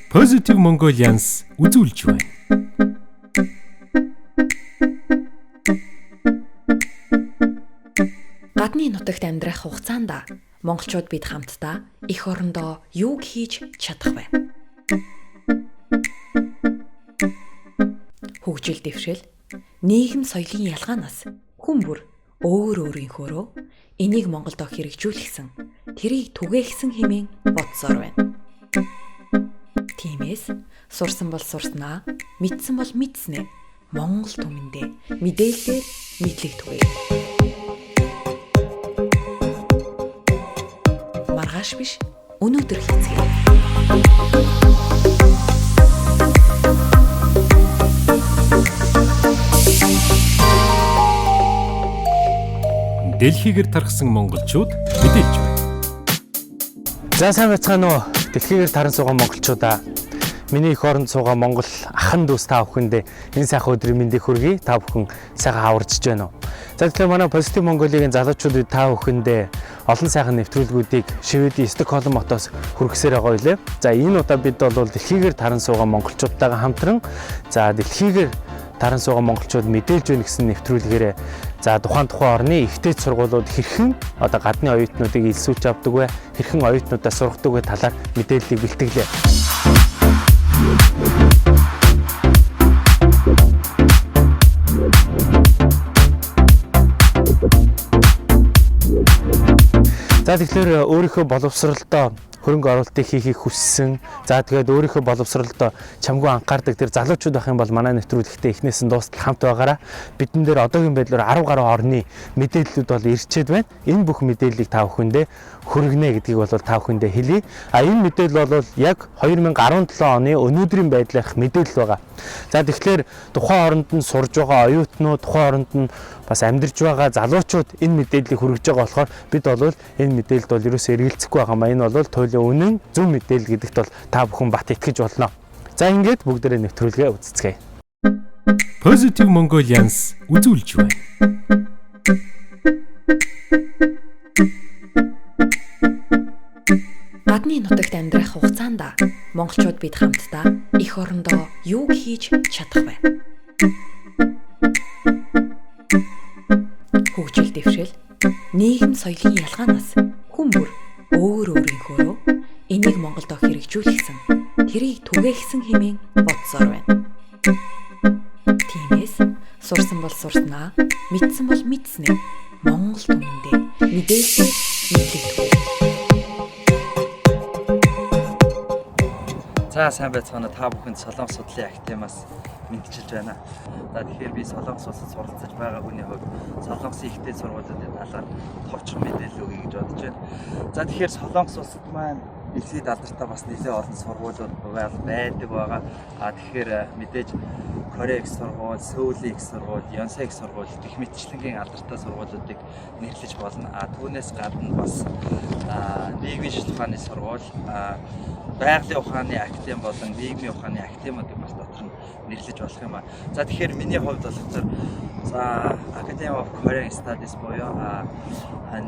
Positive Mongolians үзүүлж байна. Гадны нутагт амьдрах хугацаанд монголчууд бид хамтдаа эх орондоо юуг хийж чадах вэ? Хөгжил дэвшил, нийгэм соёлын ялгаанаас хүн бүр өөр өөрийнхөөрөө энийг Монголдо хэрэгжүүлсэн, тэрийг түгээхсэн хэмээн бодсоор байна. Тиймээс сурсан бол сурснаа, мэдсэн бол мэдснээ Монгол түмэндээ мэдээлэлээр нийтлэг түгэе. Маргааш биш, өнөөдөр хийцгээе. Дэлхийгээр тархсан монголчууд мэдээлж байна. За сайн байцгаана уу? Дэлхийгээр таран суугаа монголчуудаа. Миний эх оронд суугаа монгол ахан дүүс та бүхэндээ энэ сайхан өдрийн мэндийг хүргэе. Та бүхэн сайхан аварчж байна уу? За тэгэхээр манай Positive Mongolian залуучуудад та бүхэндээ олон сайхан нэвтрүүлгүүдийг Шведийн Стокгольм хотоос хүргэсээр байгаа байлээ. За энэ удаа бид бол дэлхийгээр таран суугаа монголчуудтайгаа хамтран дэлхийгээр таран суугаа монголчууд мэдээлж байна гэсэн нэвтрүүлгээрээ тухайн орны ихтэй сургуулиуд хэрхэн гадны оюутнуудыг илсүүлж авдаг вэ? Хэрхэн оюутнуудаа сургадаг вэ талаар мэдээллийг бэлтгэлээ. За тэгэхээр өөрийнхөө боловсролдоо хөрөнгө оруулалтыг хийхийг хүссэн. За тэгээд өөрийнхөө боловсролдоо чамгүй анхаардаг тэр залуучууд байх юм бол манай нэвтрүүлэгтээ эхнээс нь дуустал хамт байгаараа бидэн дээр одоогийн байдлаар 10 гаруй орны мэдээллүүд бол ирчээд байна. Энэ бүх мэдээллийг та бүхэндээ хүргэнэ гэдгийг бол та бүхэндээ хэлье. Энэ мэдээлэл бол яг 2017 оны өнөөдрийн байдлаарх мэдээлэл байгаа. За тэгэхээр тухайн оронд нь сурж байгаа оюутнууд, тухайн оронд нь бас амьдарч байгаа залуучууд энэ мэдээллийг хүргэж байгаа болохоор бид бол энэ мэдээлэлд бол ерөөсөө эргэлзэхгүй байгаа маа. Энэ бол туйлын үнэн зөв мэдээлэл гэдэгт бол та бүхэн бат итгэж болно. За ингээд бүгдээрээ нэвтрүүлгээ үзцгээе. Positive Mongolians үзүүлж байна. Гадны нутагт амьдрах хугацаанд монголчууд бид хамтдаа эх орондоо юуг хийж чадах вэ? Хөгжил дэвшил, нийгэм соёлын ялгаанаас хүн бүр өөр өөрийнхөөрөө энийг Монголдо хэрэгжүүлсэн, тэрийг түгээхсэн хэмээн бодсоор байна. Тиймээс сурсан бол сурснаа, мэдсэн бол мэдснээ Монгол түмэндээ мэдээлэлээр нийтлэг түгэе. За сайн байцгаана та бүхэнд Солонгос судлалын академиас мэдчилж байна. За тэгэхээр би Солонгос улсад суралцаж байгаа хүний хувьд Солонгосын ихтэй сургуулиудын талаар товчхон мэдээлэл өгье гэж бодож байна. За тэгэхээр Солонгос улсад маань дэлхийд алдартай бас нэлээд олон сургуулиуд байдаг байгаа. Тэгэхээр мэдээж Корея их сургууль, Сөүлийн их сургууль, Ёнсей их сургууль гэх мэтчлэнгийн алдартай сургуулиудыг нэрлэж болно. Түүнээс гадна бас нийгмийн шилжүүлэх сургууль, байгалийн ухааны академи болон нийгмийн ухааны академиудыг бас дотор нь нэрлэж болох юм аа. За тэгэхээр миний хувьд болохоор Academy of Korean Studies буюу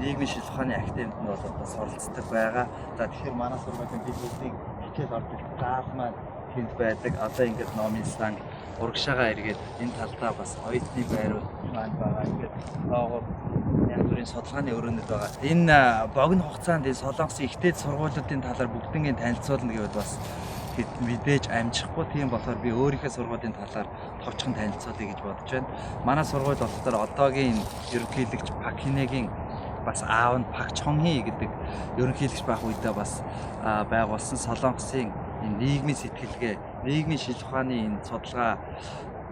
нийгмийн шилжүүлэх ухааны академид нь бол бас оролцдог байгаа. За тэгэхээр манай сургуулийн бид бүгдийг хичээл ордог заал маань тэнд байдаг. Одоо ингээд номын сланг урагшаага эргээд энэ талдаа бас оюутны байрууд маань байгаа. Ингээд доогоор янз бүрийн судалгааны өрөөнүүд байгаа. Энэ богино хугацаанд энэ Солонгосын ихтэй сургуулиудын талаар бүгднийг танилцуулна гэвэл бас мэдээж амжихгүй. Тийм болохоор би өөрийнхөө сургуулийн талаар товчхон танилцуулъя гэж бодож байна. Манай сургууль болохоор одоогийн ерөнхийлөгч Пак Хинегийн бас аав нь Пак Чонхи гэдэг ерөнхийлөгч байх үедээ бас байгуулсан Солонгосын энэ нийгмийн сэтгэлгээ, нийгмийн шилжүүлэх ухааны энэ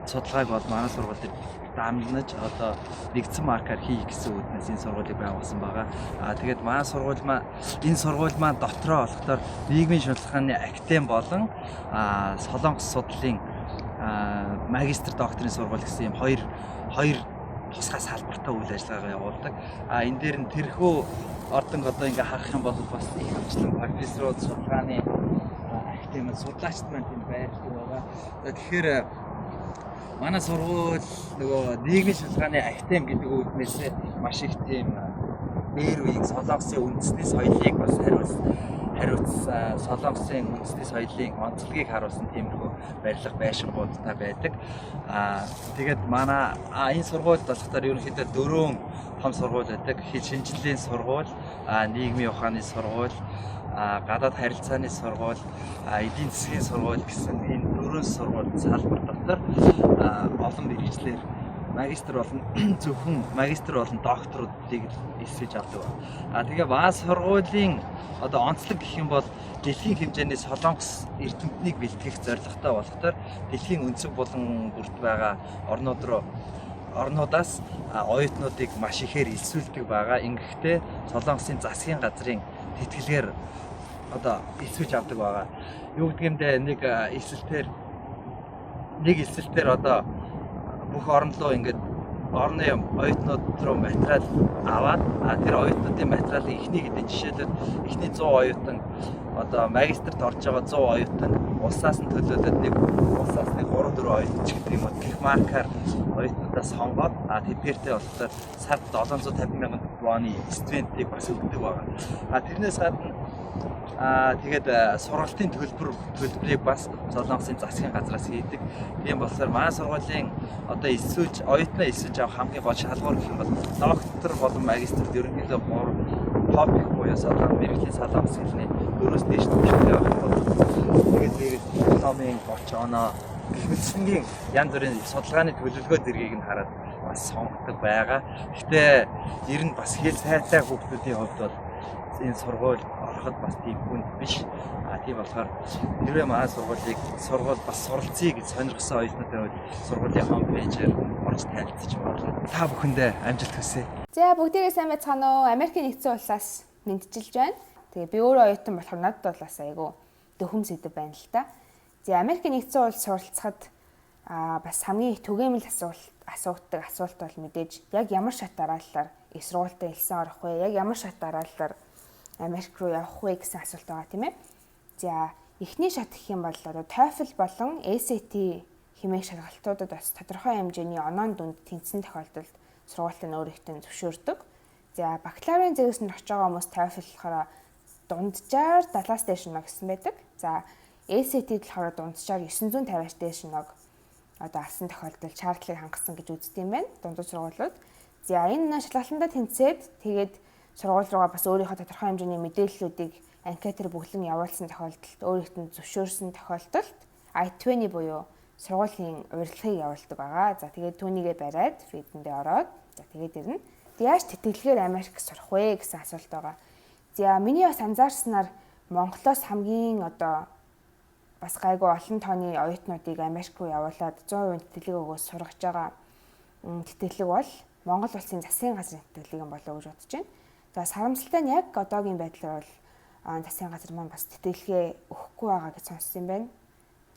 судалгааг бол манай сургуулийг дамжнаж одоо нэгдсэн маркаар хийх гэсэн үүднээс энэ сургуулийг байгуулсан байгаа. Тэгээд манай сургууль маань энэ сургууль маань дотроо болохоор нийгмийн шилжүүлэх ухааны академи болон Солонгос судлалын магистр докторийн сургууль гэсэн юм хоёр тусгай салбартай үйл ажиллагаагаа явуулдаг. Энэ дээр нь тэрхүү ордонг одоо ингээ харах юм бол бас их хвчлэн профессорууд судалгааны академид судлаачд маань тэнд байршдаг байгаа. За тэгэхээр манай сургууль нөгөө нийгмийн шилжүүлгээний академи гэдэг үүднээс маш их тийм дээр үеийг Солонгосын үндэсний соёлыг бас хариуцсан Солонгосын үндэсний соёлын онцлогийг харуулсан тиймэрхүү барилга байшингуудтай байдаг. Тэгээд манай энэ сургуульд болохоор ерөнхийдөө 4 том сургууль байдаг. Шинжлэлийн сургууль, нийгмийн ухааны сургууль, гадаад харилцааны сургууль, эдийн засгийн сургууль гэсэн энэ 4 сургууль салбар дотор олон мэргэжлэр магистр болон зөвхөн магистр болон докторуудыг эсвэж авдаг. Тэгээ манай сургуулийн одоо онцлог гэх юм бол дэлхийн хэмжээний солонгос эрдэмтнийг бэлтгэх зорилготой болохоор дэлхийн өнцөг болон бүрт байгаа орнуудаас оюутнуудыг маш ихээр элсүүлдэг байгаа. Ингэхдээ Солонгосын засгийн газрын тэтгэлгээр одоо элсвэж авдаг байгаа. Юу гэдгиймдээ нэг элсэлтээр одоо бүх орн руу ингээд орны оюутнууд руу материал аваад тэр оюутнуудын материалын эхний 100 оюутан одоо магистрт орж байгаа 100 оюутан улсаас нь төлөөлөд нэг улсаас нэг 3-4 оюутан ч гэдэг юм уу гэх маркаар оюутнуудаас сонгоод тэдгээртээ болохоор сард 750,000 воны стипендийг бас өгдөг байгаа. Тэрнээс гадна тэгээд сургалтын төлбөрийг бас Солонгосын засгийн газраас хийдэг. Тийм болохоор манай сургуулийн одоо оюутнаа элсүүлж авах хамгийн гол шалгуур гэх юм бол доктор болон магистрт ерөнхийдөө 3 топ их буюу мэргэжлийн Солонгос хэлний 4-өөс дээш төвшөлтэй байх юм бол тэгээд дипломын 30 оноо гихмэлцэнгийн янз бүрийн судалгааны төлөвлөгөө зэргийг нь хараад бас сонгодог байгаа. Гэхдээ ер нь бас хэл сайтай хүүхдүүдийн хувьд бол энэ сургууль ороход бас тийм хүнд биш. Тийм болохоор хэрвээ манай сургууль бас суралцъя гэж сонирхсан оюутнуудын хувьд сургуулийн хомпэйжээр орж танилцж болно. Та бүхэндээ амжилт хүсье. За бүгдээрээ сайн байцгаана уу? Америкийн нэгдсэн улсаас мэдчилж байна. Тэгээ би өөрөө оюутан болохоор надад бол бас айгүй дөхөм сэдв байна л да. За Америкийн нэгдсэн улс суралцахад бас хамгийн их түгээмэл асуудаг асуулт бол мэдээж яг ямар шат дараалалаар их сургуультай элсэн орох вэ? Яг ямар шат дараалалаар Америк руу явах вэ гэсэн асуулт байгаа тийм ээ. За эхний шат гэх юм бол одоо TOEFL болон SAT хэмээх шалгалтуудад бас тодорхой хэмжээний онооны дүнд тэнцсэн тохиолдолд сургууль нь өөрийнхөө зөвшөөрдөг. За бакалаврын зэрэгс нь очиж байгаа хүмүүс TOEFL болохоор дунджаар 70-аас дээш оноо гэсэн байдаг. За SAT болохоор дунджаар 950-аас дээш оноо одоо авсан тохиолдолд шаардлагыг хангасан гэж үздэг юм байна. Дундад сургуулиуд. За энэ шалгалтандаа тэнцээд тэгээд сургууль руугаа бас өөрийнхөө тодорхой хэмжээний мэдээллүүдийг анкетээр бүглэн явуулсан тохиолдолд өөрийнхөө зөвшөөрсөн тохиолдолд I-20 буюу сургуулийн урилгыг явуулдаг байгаа. За тэгээд түүнийгээ бариад фидэндээ ороод за тэгээд ирнэ. Яаж тэтгэлгээр Америк сурах вэ гэсэн асуулт байгаа. За миний бас анзаарснаар Монголоос хамгийн одоо бас гайгүй олон тооны оюутнуудыг Америк руу явуулаад 100% тэтгэлэг өгөөс сургаж байгаа тэтгэлэг бол Монгол улсын засгийн газрын тэтгэлэг юм болов уу гэж бодож байна. За сарамсалтай нь яг одоогийн байдлаар бол засгийн газар маань бас тэтгэлгээ өгөхгүй байгаа гэж сонссон юм байна.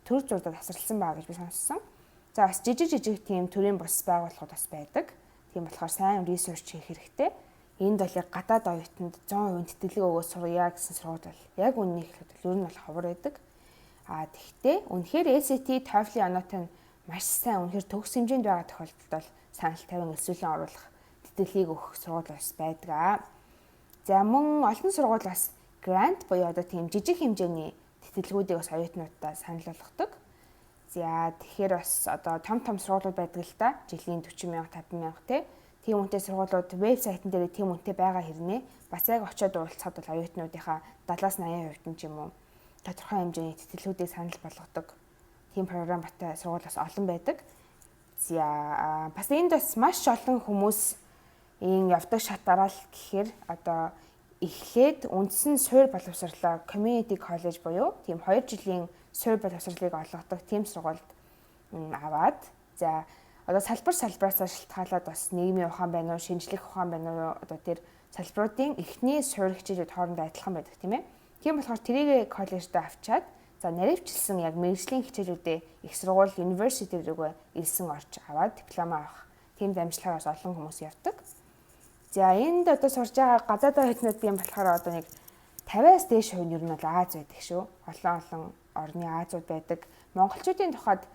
Төр зурдад тасралсан байгаа гэж би сонссон. За бас жижиг тийм төрлийн бус байгууллагууд бас байдаг. Тийм болохоор сайн ресерч хийх хэрэгтэй. Энд бол яг гадаад оюутанд 100% тэтгэлэг өгөөс сургая гэсэн сургууль бол яг үннийг хэлэхэд ер нь бол ховор байдаг. Тэгэхдээ үнэхээр SAT, TOEFL-ийн оноотой нь маш сайн үнэхээр төгс хэмжээнд байгаа тохиолдолд бол санал тавин элсүүлэн оруулах тэтгэлгийг өгөх сургууль бас байдаг. За мөн олон сургууль бас грант буюу одоо тийм жижиг хэмжээний тэтгэлгүүдийг бас оюутнуудаа санал болгодог. За тэгэхээр бас одоо том сургуулиуд байдаг л да. Жилийн 40,000, 50,000 тий. Тийм үнэтэй сургуулиуд вебсайтн дээр тийм үнэтэй байгаа хэрнээ бас яг очиод уулзахад бол оюутнуудынхаа 70-80% нь ч юм уу тодорхой хэмжээний тэтгэлгүүдийг санал болгодог. Тийм програмтай сургууль бас олон байдаг. За бас энд бас маш олон хүмүүс энэ явдаг шат дараалал гэхээр одоо эхлээд үндсэн суурь боловсролоо community college буюу тийм 2 жилийн суурь боловсролыг олгодог тийм сургуульд аваад за одоо салбараас шалтгаалаад бас нийгмийн ухаан байна уу, шинжлэх ухаан байна уу одоо тэр салбаруудын эхний суурь хичээлүүд хоорондоо адилхан байдаг тийм ээ. Тийм болохоор тэрийг коллежид авчаад за наривчлсан яг мэргэжлийн хичээлүүдээ их сургууль university рүүгээ илсэн орж аваад диплом авах тийм дамжлагаас олон хүмүүс явдаг. За энд одоо сурж байгаа гадаад оюутнуудын болохоор одоо нэг 50-аас дээш хувь нь ер нь бол Аз байдаг шүү. Олон орны Азууд байдаг. Монголчуудын тухайд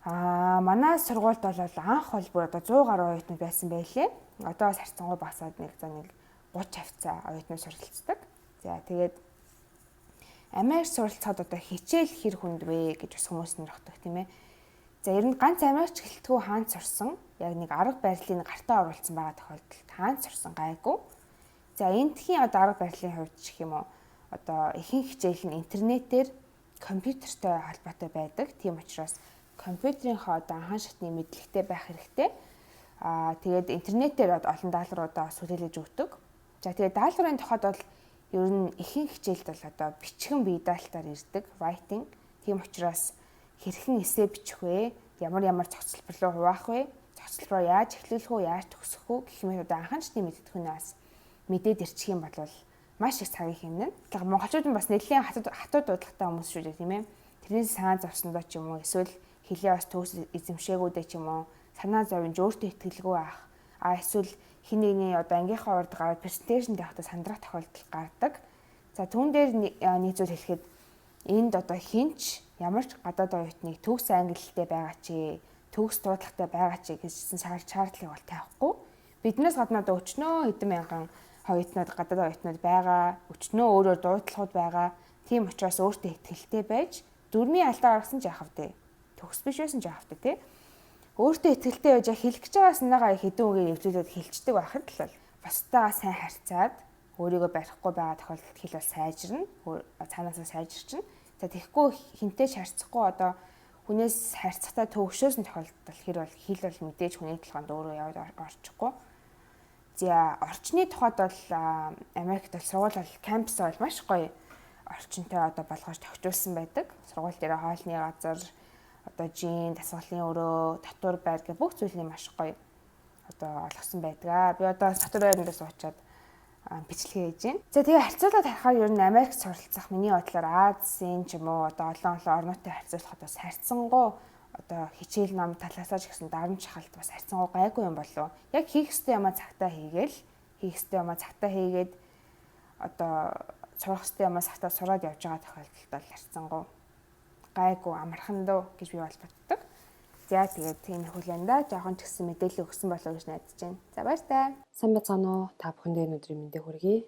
манай сургуульд бол анх бол бүр одоо 100 гаруй оюутнууд байсан байлээ. Одоо харьцангуй багасаад нэг 30 хавцаа оюутнууд суралцдаг. За тэгээд Америк суралцахад одоо хичээл хэр хүнд вэ гэж бас хүмүүс нэрхдэг тийм ээ. За ер нь ганц Америкч гэлтгүү хаанд сурсан, яг нэг арга барилыг гартаа оруулсан байгаа тохиолдолд хаанд сурсан гайгүй. За энтхийн одоо арга барилын хувьд ч гэх юм уу одоо ихэнх хичээл нь интернетээр компьютертэй холбоотой байдаг. Тийм учраас компьютерийнхоо одоо анхан шатны мэдлэгтэй байх хэрэгтэй. Тэгээд интернетээр олон даалгавруудаа бас хүлээлгэж өгдөг. За тэгээд даалгаврын тухайд бол ер нь ихэнх хичээлд бол одоо бичгэн бие даалтаар ирдэг, writing. Тийм учраас хэрхэн эссе бичих вэ? Ямар зохицолбор руу хуваах вэ? Зохицолбороо яаж эхлүүлэх үү, яаж төгсөх үү гэх мэт одоо анхан шатны мэддэхүүнээс мэдээд ирчих юм бол маш их цагийг хэмнэн. Тэгэхээр монголчууд нь бас нэлийн хатуу дуудлагатай хүмүүс шүү дээ, тийм ээ. Тэрнээс санаа зовсондоо ч юм уу, эсвэл хэлээ бас төгс эзэмшээгүүдээ ч юм уу, санаа зовж өөртөө итгэлгүй байх. Эсвэл хин нэгний одоо ангийнхаа урд гараад презентацэнд явахдаа сандрах тохиолдол гардаг. За түүн дээр нэг зүйл хэлэхэд энд одоо хинч ямар ч гадаад оюутныг төгс англи хэлтэй байгаа чи, төгс дуудлагатай байгаа чи гэсэн шаардлагыг бол тавихгүй. Биднээс гадна одоо өчнөө хэдэн мянган оюутнууд гадаад оюутнууд байгаа, өчнөө өөрөөр дуудлагууд байгаа. Тийм учраас өөртөө итгэлтэй байж дөрмийн алдаа гаргасан ч яах вэ? Төгс биш байсан ч яах вэ, тий? Өөртөө итгэлтэй байж хэлэх гэж байгаа санаагаа хэдэн үгээр эвлүүлээд хэлцдэг байхад л бол бусдаа сайн харьцаад өөрийгөө барихгүй байгаа тохиолдолд хэл бол сайжирна, цаанаасаа сайжирчин. За тэгэхгүй хинтэй харьцахгүй одоо хүнээс харьцахтаа төвөгшөөсөн тохиолдолд хэл бол мэдээж хүний толгойд өөрөө яваад орчихгүй. За орчны тухайд бол Америкт бол сургууль бол кампус бол маш гоё орчинтой одоо болгож тогтуулсан байдаг. Сургууль дээр хоолны газар, одоо жин, дасгалын өрөө, татвар байр гэх бүх зүйлийг маш гоё одоо олгосон байдаг. Би одоо татвар байранд суучаад бичлэгээ хийж байна. За тэгээ харьцуулаад харахаар ер нь Америк суралцах миний бодлоор Азийн ч юм уу одоо олон орнуудтай харьцуулахад бас харьцангуй одоо хичээл ном талаасаа ч гэсэн дарамт шахалт бас харьцангуй гайгүй юм болов. Яг хийх ёстой юмаа цагтаа хийгээд одоо сурах ёстой юмаа цагтаа сураад явж байгаа тохиолдолд бол харьцангуй гайгүй амархан дөө гэж би бол боддог. За тэгээд тийм хүлэн да жоохон ч гэсэн мэдээлэл өгсөн болов уу гэж найдаж байна. За баяртай. Сайн байцгаана уу? Та бүхэндээ өнөөдрийн мэндийг хүргэе.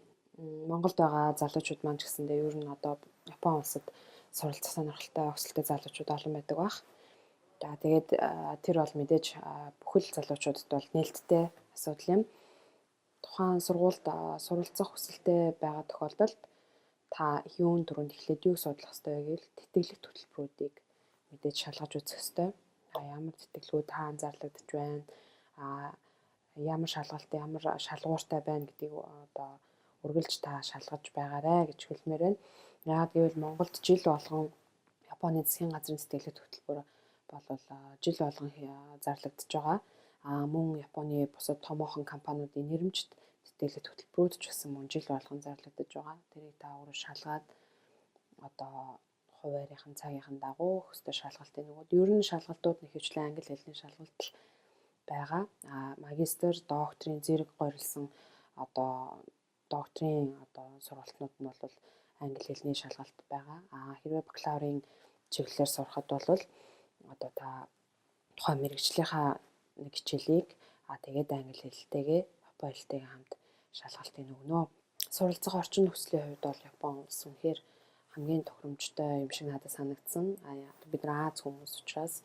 Монголд байгаа залуучууд маань ч гэсэндээ ер нь одоо Япон улсад суралцах сонирхолтой өсөлттэй залуучууд олон байдаг бах. За тэгээд тэр бол мэдээж бүхэл залуучуудад бол нээлттэй асуудал юм. Тухайн сургуульд суралцах хүсэлтэй байгаа тохиолдолд та юун түрүүнд эхлээд юг судлах ёстой вэ гэвэл тэтгэлэг төлбөрүүдийг мэдээж шалгаж үзэх ёстой. Ямар тэтгэлгүүд та анзаарлагдж байна? Ямар шалгалт, ямар шалгууртай байна гэдгийг одоо үргэлж та шалгаж байгаарэ гэж хэлмээр байна. Яагаад гэвэл Монголд жил болгон Японы засгийн газрын тэтгэлэг төлбөр бол жил болгон зарлагдж байгаа. Мөн Японы бусад томоохон компаниудын нэрмжит тэтгэлэг төлбөрүүд ч гэсэн мөн жил болгон зарлагдж байгаа. Тэрийг та өөрөө шалгаад одоо хуваарийн цагийн дагуу хөстө шалгалтын нөгөөд ер нь шалгалтууд нэг хвчлэн англи хэлний шалгалт байгаа. Магистр, докторийн зэрэг горилсон одоо докторийн одоо сургалтнууд нь бол англи хэлний шалгалт байгаа. Хэрвээ бакалаврын чиглэлээр сурахад бол одоо та тухайн мэргэжлийнхаа нэг хичээлийг тэгээд англи хэлтэйгээ Япон хэлтэйгээ хамт шалгалтын өгнө. Суралцах орчин нөхцөлийн хувьд бол Япон улс үнэхээр хамгийн тохиромжтой юм шиг надад санагдсан. Бид нар Аз хүмүүс учраас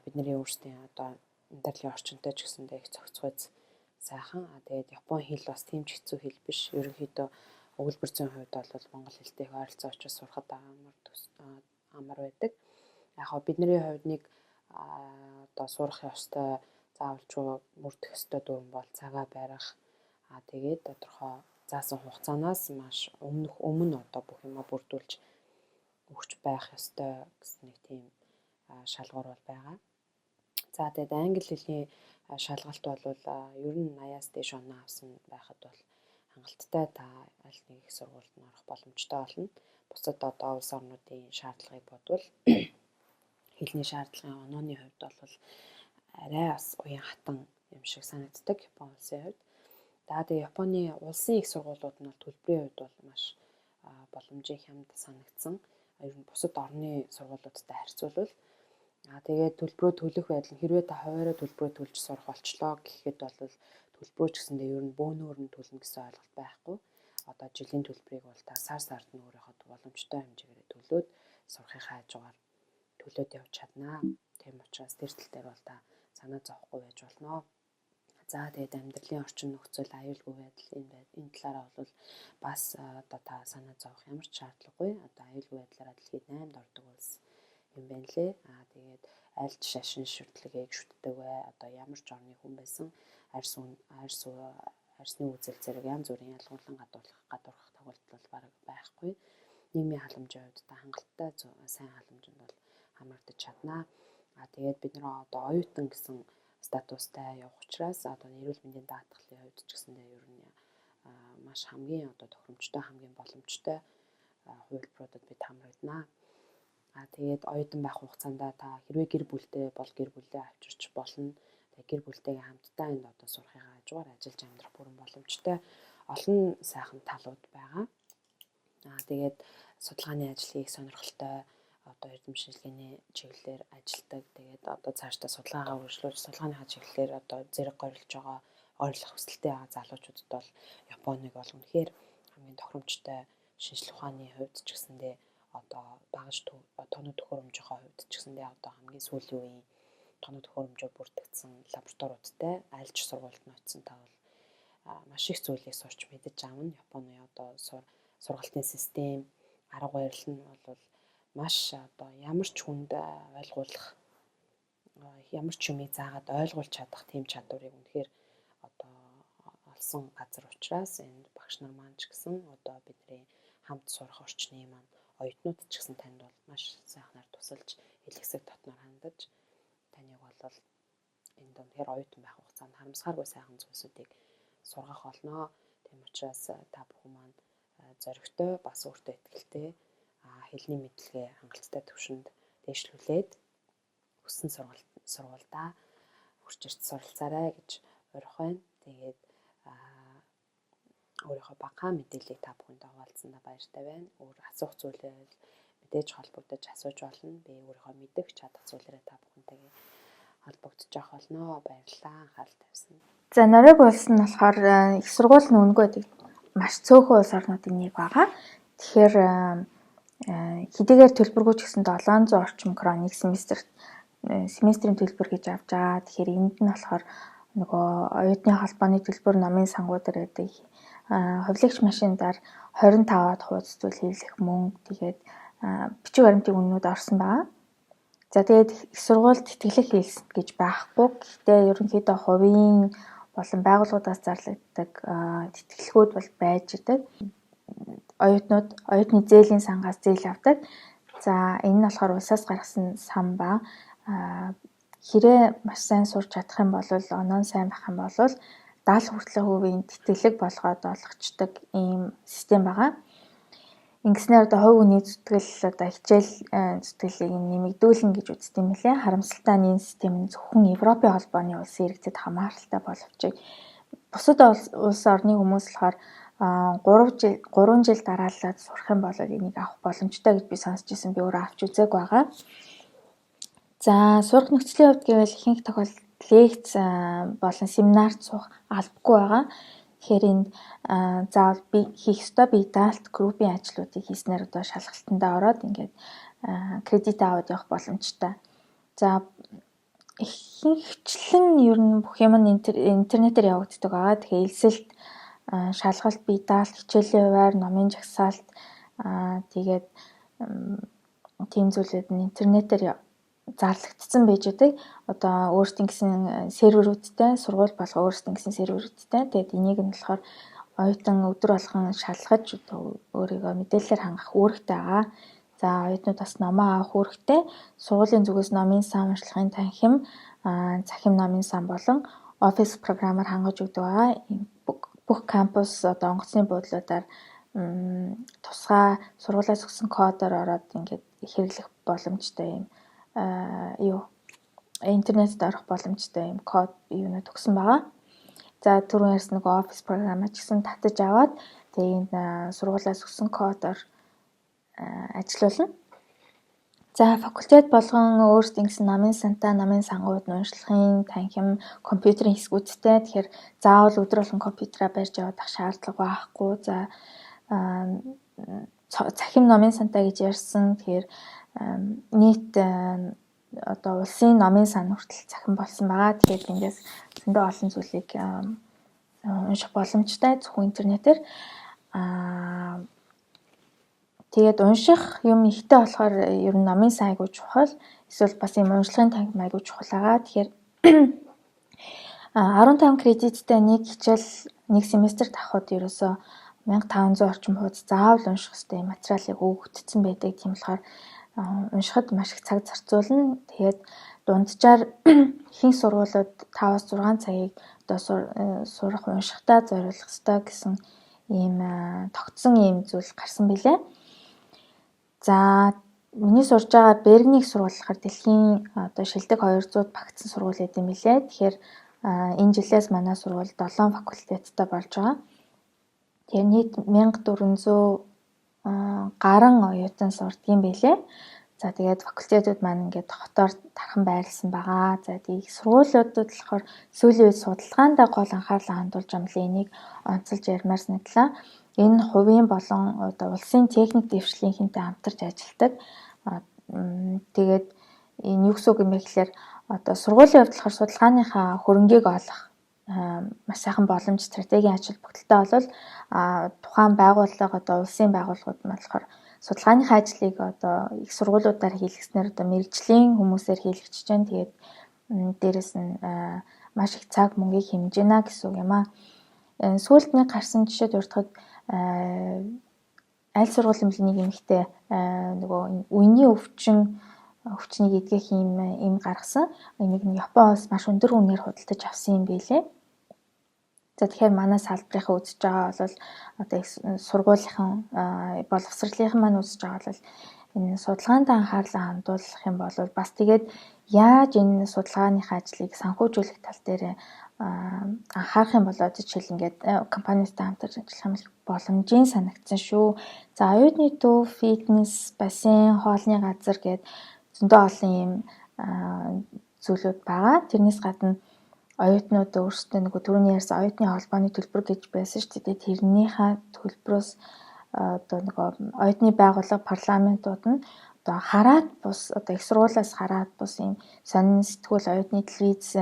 бидний өөрсдийн одоо амьдралын орчинтой ч гэсэндээ их цогцгойц сайхан. Тэгээд Япон хэл бас тийм ч хэцүү хэл биш. Ерөнхийдөө өгүүлбэр зүйн хувьд бол монгол хэлтэйг ойролцоо очиж сурахад амар байдаг. Яг хоо бидний хувьд нэг одоо сурах ёстой заавалжгүй мөрдөх ёстой дүрм бол цагаа барих. Тэгээд тодорхой заасан хугацаанаас маш өмнө одоо бүх юмаа бүрдүүлж өгч байх ёстой гэсэн нэг тийм шалгуур бол байгаа. За тэгээд англи хэлний шалгалт бол ер нь 80-аас дээш оноо авсан байхад бол хангалттай та аль нэг их сургуульд орох боломжтой болно. Бусад одоо улс орнуудын шаардлагыг бодвол хэлний шаардлагын онооны хувьд бол арай бас уян хатан юм шиг санагддаг Япон улсын хувьд. Тэгээд Японы улсын их сургуулиуд нь бол төлбөрийн хувьд бол маш боломжийн хямд санагдсан. Ер нь бусад орны сургуулиудтай харьцуулбал тэгээд төлбөрөө төлөх байдал нь хэрвээ та хуваараа төлбөрөө төлж сурах болчлоо гэхэд бол төлбөрөө ч гэсэндээ ер нь бөөнөр нь төлнө гэсэн ойлголт байхгүй. одоо жилийн төлбөрийг бол та сард нь өөрийнхөө боломжтой хэмжээгээр төлөөд сурахын хажуугаар төлөөд явж чаднаа. Тийм учраас тэр тал дээр бол та санаа зовхгүй байж болно. За тэгээд амьдралын орчин нөхцөл аюулгүй байдал энэ талаараа бол бас одоо та санаа зовох ямар ч шаардлагагүй. Одоо аюулгүй байдлаараа дэлхийд 8-д ордог улс юм байна лээ. Тэгээд альч шашин шүтлэгийг шүтдэг бай. Одоо ямар ч орны хүн байсан арьсны үзэл зэрэг янз бүрийн ялгуулан гадуурхах тохиолдол бол бараг байхгүй. Нийгмийн халамжийн хувьд та хангалттай сайн халамжинд бол хамрагдаж чаднаа. Тэгээд бид нэр одоо оюутан гэсэн статустай явах учраас одоо эрүүл мэндийн даатгалын хувьд ч гэсэндээ ер нь маш хамгийн одоо тохиромжтой хамгийн боломжтой хувилбаруудад бид хамрагдана. Тэгээд оюутан байх хугацаанд та хэрвээ гэр бүлтэй бол гэр бүлээ авчирч болно. Тэгээд гэр бүлтэйгээ хамтдаа энд одоо сурахын хажуугаар ажиллаж амьдрах бүрэн боломжтой олон сайхан талууд байгаа. Тэгээд судалгааны ажил хийх сонирхолтой одоо эрдэм шинжилгээний чиглэлээр ажилдаг. Тэгээд одоо цаашдаа судалгаагаа үргэлжлүүлж судалгааныхаа чиглэлээр одоо зэрэг горилж байгаа ойрлох хүсэлтэй байгаа залуучуудад бол Японыг бол үнэхээр хамгийн тохиромжтой шинжилгээ ухааны хувьд ч гэсэндээ одоо багаж тоног төхөөрөмжийнхөө хувьд ч гэсэндээ одоо хамгийн сүүлийн үеийн тоног төхөөрөмжөөр бүрдэгдсэн лабораториудтай альж сургуульд нь очисон та бол маш их зүйлийг сурч мэдэж аавна. Японы одоо сургалтын систем, арга барил нь бол маш одоо ямар ч хүнд ойлгуулах ямар ч юмыг заагаад ойлгуулж чадах тийм чадварыг үнэхээр одоо олсон газар учраас энэ багш нар маань ч гэсэн одоо бидний хамт сурах орчны маань оюутнууд ч гэсэн танд бол маш сайхнаар тусалж хэлэхсэг дотноор хандаж таныг бол энд үнэхээр оюутан байх хугацаанд харамсааргүй сайхан зүйлсүүдийг сургах болно. Тийм учраас та бүхэн маань зоригтой бас өөртөө итгэлтэй хэлний мэдлэгээ хангалттай түвшинд дэвшлүүлээд өссөн сургуульдаа хурц ирж суралцаарай гэж урих байна. Тэгээд өөрийнхөө багахан мэдээллийг та бүхэндээ хуваалцсандаа баяртай байна. Өөр асуух зүйлээр мэдээж холбогдож асууж болно. Би өөрийнхөө мэдэх чадах зүйлээрээ та бүхэнтэйгээ холбогдож авах болно. Баярлалаа анхаарал тавьсан. За Норвеги улс нь болохоор их сургууль нүнгөө маш цөөхөн улс орнуудын нэг байгаа. Тэгэхээр хэдийгээр төлбөргүй ч гэсэн 700 орчим кроныг семестрийн төлбөр гэж авч байгаа. Тэгэхээр энд нь болохоор нөгөө оюутны холбооны төлбөр номын сангуудаар байдаг. Хувилагч машинаар 25-аад хуудас зүйл хэвлэх мөнгө тэгээд бичиг баримтын үнэнүүд орсон байгаа. За тэгээд их сургуульд тэтгэлэг хийлс гэж байхгүй. Гэхдээ ерөнхийдөө хувийн болон байгууллагуудаас зарлагддаг тэтгэлгүүд бол байж идэг. Оюутны зээлийн сангаас зээл авдаг. За энэ нь болохоор улсаас гаргасан сан ба хэрэг маш сайн сурч чадах юм бол оноо сайн байх юм бол 70% тэтгэлэг болгоод олгочдаг ийм систем байгаа. Ингэснээр одоо хувь хүний зүтгэл одоо хичээл зүтгэлийг нэмэгдүүлнэ гэж үздэг юм лээ. Харамсалтай нь энэ систем нь зөвхөн Европын холбооны улсын иргэдэд хамааралтай боловч бусад улс орны хүмүүс болохоор 3 жил дараалаад сурах юм бол энийг авах боломжтой гэж би сонсч ирсэн. Би өөрөө авч үзээг байгаа. За сурах нөхцөлийн хувьд гэвэл ихэнх тохиолдолд лекц болон семинарт суух албагүй байгаа. Тэгэхээр энд заавал би хийх ёстой би даалт группийн ажлуудыг хийснээр одоо шалгалтандаа ороод ингээд кредит аваад явах боломжтой. За ихэнхчлэн ер нь бүх юм нь интернетээр явагддаг байгаа. Тэгэхээр элсэлт, шалгалт, бие даалт, хичээлийн хуваар, номын жагсаалт тэгээд тийм зүйлүүд нь интернетээр зарлагдсан байж байдаг. Одоо өөрсдийн гэсэн серверүүдтэй, сургууль болго өөрсдийн гэсэн серверүүдтэй. Тэгээд энийг нь болохоор оюутан өдөр болгон шалгаж өөрийгөө мэдээлэлээр хангах үүрэгтэй байгаа. За оюутнууд бас номоо авах үүрэгтэй. Сургуулийн зүгээс номын сан, уншлагын танхим, захим номын сан болон офис програмаар хангаж өгдөг байгаа. Бүх кампус одоо онгоцны буудлуудаар тусгай сургуулиас өгсөн кодоор ороод ингээд хэрэглэх боломжтой юм интернетд орох боломжтой юм код юунууд өгсөн байгаа. За түрүүн ярьсан нэг офис програмаа ч гэсэн татаж аваад тэгээд сургуулиас өгсөн кодоор ажиллуулна. За факультет болгон өөрсдийн гэсэн намын сантай, намын сангууд, уншлагын танхим, компьютерийн хэсгүүдтэй. Тэгэхээр заавал өдөр болгон компьютераа барьж явах шаардлага байхгүй. За цахим намын сантай гэж ярьсан. Тэгэхээр нийт одоо улсын намын сан хүртэл цахим болсон байгаа. Тэгэхээр эндээс зөндөө олон зүйлийг унших боломжтой зөвхөн интернетээр. Тэгээд унших юм ихтэй болохоор ер нь намын сан айгуу чухал. Эсвэл бас юм уншлагын танхим айгуу чухал байгаа. Тэгэхээр 15 кредиттэй нэг хичээл нэг семестр авахд ерөөсөө 1500 орчим хуудас заавал унших хэрэгтэй материалыг өгөгдсөн байдаг. Тийм болохоор уншихад маш их цаг зарцуулна. Тэгээд дунджаар ихэнх сургуулиуд 5-6 цагийг одоо сурах уншихтаа зориулах хэрэгтэй гэсэн ийм тогтсон ийм зүйл гарсан билээ. За миний сурж байгаа Бергний сургуулиар дэлхийн одоо шилдэг 200-д багтсан сургууль гэдэг юм билээ. Тэгэхээр энэ жилээс манай сургууль 7 факультеттай болж байгаа. Тэгэхээр нийт 1400 гарan оюутан сурдаг юм билээ. За тэгээд факультетууд маань ингээд хотоор тархан байрласан байгаа. За тэгээд сургуулиудад болохоор сүүлийн үед судалгаандаа гол анхаарлаа хандуулж амлаа. Энийг онцолж ярмаар санагдлаа. Энэ хувийн болон одоо улсын техник дэвшлийнхэнтэй хамтарч ажилладаг. Тэгээд энэ юу гэсэн үг юм бэ гэхээр одоо сургуулийн хувьд болохоор судалгааныхаа хөрөнгийг олох маш сайхан боломж стратегийн ач холбогдолтой болвол тухайн байгууллага одоо улсын байгууллагууд маань болохоор судалгааныхаа ажлыг одоо их сургуулиудаар хийлгэснээр одоо мэрэгжлийн хүмүүсээр хийлгэж чинь тэгээд дээрэс нь маш их цаг мөнгийг хэмжиж байна гэсэн үг юм аа. Сүүлд нэг гарсан жишээд урдхад аль сургуулийн нэг эмэгтэй нөгөө үений өвчнийг эдгэх юм гаргасан. Энийг Япон улс маш өндөр үнээр худалдаж авсан юм билээ. За тэгэхээр манай салбарынхаа үзэж байгаа бол одоо сургуулийнхан боловсролынхан маань үзэж байгаа бол энэ судалгаанд анхаарлаа хандуулах юм бол бас тэгээд яаж энэ судалгааныхаа ажлыг санхүүжүүлэх тал дээр анхаарах юм бол жишээл ингээд компанитай хамтарч ажиллах боломжийн санагдсан шүү. За оюутны төв, фитнес, бассейн, хоолны газар гээд зөндөө олон юм зүйлүүд байгаа. Тэрнээс гадна оюутнууд өөрсдөө нөгөө түрүүний ярьсан оюутны холбооны төлбөр гэж байсан шүү дээ. Тэрнийхээ төлбөрөөс одоо нөгөө оюутны байгууллага парламентууд нь одоо хараад бус одоо их сургуулиас хараад бус юм сонин сэтгүүл оюутны телевиз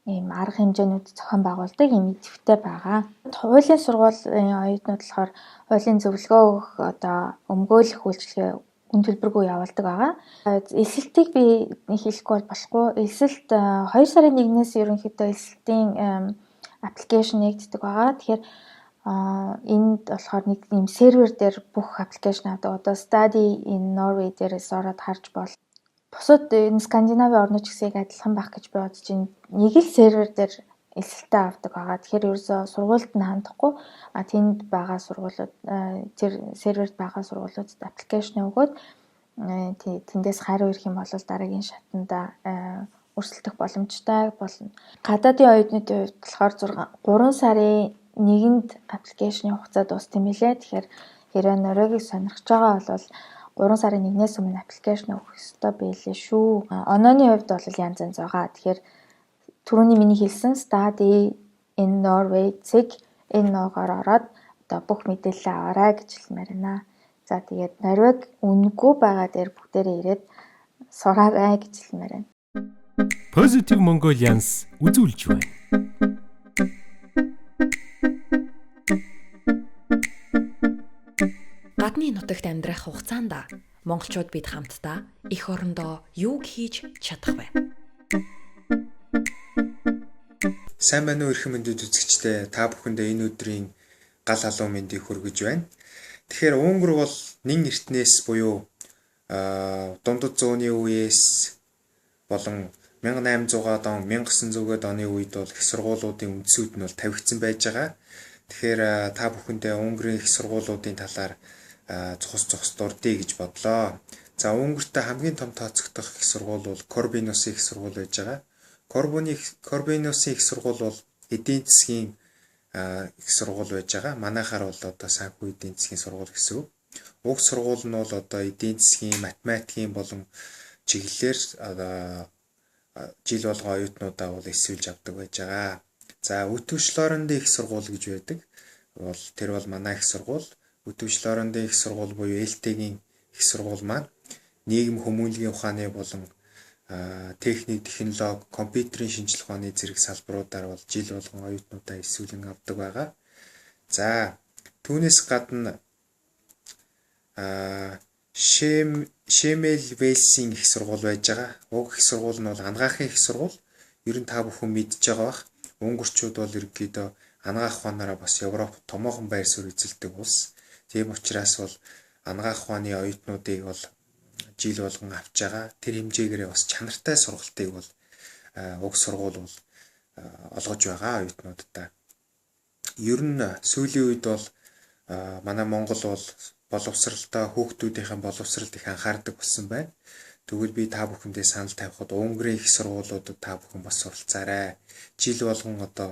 ийм арга хэмжээнүүд зохион байгуулдаг юм идэвхтэй байгаа. Хуулийн сургуулийн оюутнууд болохоор хуулийн зөвлөгөө өгөх одоо өмгөөлөх үйлчилгээ үн төлбөргүй явуулдаг байгаа. Элсэлтийг би хэлэхгүй бол болохгүй. Элсэлт 2 сарын 1-ээс ерөнхийдөө элсэлтийн аппликейшн нэгддэг байгаа. Тэгэхээр энд болохоор нэг юм сервер дээр бүх аппликейшн авдаг. Одоо Study in Norway дээрээс ороод харж бол бусад энэ Скандинавын орнууд ч гэсэн адилхан байх гэж би бодож байна. Нэг л сервер дээр элсэлтээ авдаг байгаа. Тэгэхээр ерөөсөө сургуульд нь хандахгүй тэнд байгаа сургуулиуд тэр серверт байгаа сургуулиудад аппликейшн өгөөд тэндээс хариу ирэх юм бол дараагийн шатанда өрсөлдөх боломжтой болно. Гадаадын оюутнуудын хувьд болохоор 3 сарын 1-нд аппликейшны хугацаа дуусна юм билээ. Тэгэхээр хэрвээ Норвегийг сонирхож байгаа бол 3 сарын 1-ээс өмнө аппликейшн өгөх ёстой байлээ шүү. Онооны хувьд бол янз янз байгаа. Тэгэхээр түрүүний миний хэлсэн Study in Norway цэг энэ ногоор ороод одоо бүх мэдээлэл аваарай гэж хэлмээр байна. За тэгээд Норвег үнэгүй байгаа дээр бүгдээрээ ирээд сураарай гэж хэлмээр байна. Positive Mongolians үзүүлж байна. Гадны нутагт амьдрах хугацаанд монголчууд бид хамтдаа эх орондоо юу хийж чадах вэ? Сайн байна уу эрхэм мэдээд үзэгчдээ, та бүхэндээ энэ өдрийн гал халуун мэндийг хүргэж байна. Тэгэхээр Унгар бол нэн эртнээс буюу дундад зууны үеэс болон 1800-аад он 1900-аад оны үед бол их сургуулиудын үндсүүд нь бол тавигдсан байж байгаа. Тэгэхээр та бүхэндээ Унгарын их сургуулиудын талаар зохис дурдъя гэж бодлоо. За Унгарт хамгийн том тооцогдох их сургууль бол Корбинусын их сургууль байж байгаа. Корбинусын их сургууль бол эдийн засгийн их сургууль байж байгаа. Манайхаар бол одоо санхүү эдийн засгийн сургууль гэсэн үг. Уг сургууль нь бол одоо эдийн засгийн, математикийн болон чиглэлээр жил болгон оюутнуудаа бол эсвэлж авдаг байж байгаа. За Өтөвч Лорендын их сургууль гэж байдаг. Тэр бол манай их сургууль. Өтөвч Лорендын их сургууль буюу ээлтэйгийн их сургууль маань нийгэм хүмүүнлэгийн ухааны болон техник, технологи, компьютерийн шинжилгээ ухааны зэрэг салбаруудаар бол жил болгон оюутнуудаа эсвэлэн авдаг байгаа. За түүнээс гадна Шэмэл Вэлсийн их сургууль байж байгаа. Уг их сургууль нь бол анагаахын их сургууль. Ер нь та бүхэн мэдж байгаа бах. Унгарчууд бол ерөнхийдөө анагаах ухаанаараа бас Европ томоохон байр суурь эзэлдэг улс. Тийм учраас бол анагаах ухааны оюутнуудыг бол жил болгон авч байгаа. Тэр хэмжээгээр бас чанартай сургалтыг бол уг сургууль бол олгож байгаа оюутнуудтай. Ер нь сүүлийн үед бол манай Монгол бол боловсралтай хүүхдүүдийн боловсралд их анхаардаг болсон байна. Тэгвэл би та бүхэндээ санал тавихад Унгарын их сургуулиудад та бүхэн бас суралцаарай. Жил болгон одоо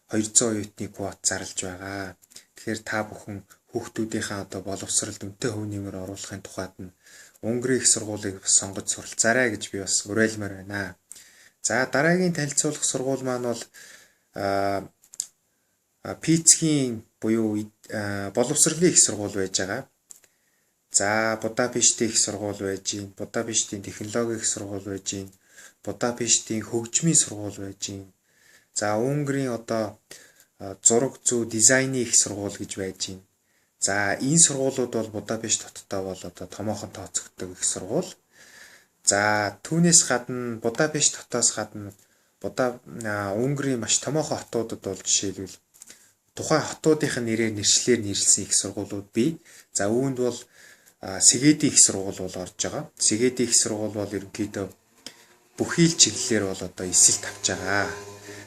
200 оюутны квот зарлж байгаа. Тэгэхээр та бүхэн хүүхдүүдийн одоо боловсралд үнэтэй хөв нэмэр оруулахын тухайд нь Унгарын их сургуулийг бас сонгож суралцаарай гэж би бас уриалмаар байна. За дараагийн танилцуулах сургууль маань бол Пицгийн буюу боловсролын их сургууль байж байгаа. За Будапештийн их сургууль байж гин, Будапештийн технологийн их сургууль байж гин, Будапештийн хөгжмийн сургууль байж гин. За Унгарын одоо зураг зүй дизайны их сургууль гэж байж гин. За энэ сургуулиуд бол Будапешт хоттой бол одоо томоохон тооцогддог их сургууль. За түүнээс гадна Будапешт хотоос гадна Унгарын маш томоохон хотуудад бол жишээлбэл тухайн хотуудынх нь нэрээр нэршлэр нэрлсэн их сургуулиуд бий. За үүнд бол Сегедийн их сургууль бол орж байгаа. Сегедийн их сургууль бол ерөнхийдөө бүхий л чиглэлээр бол одоо эсэлт авч байгаа.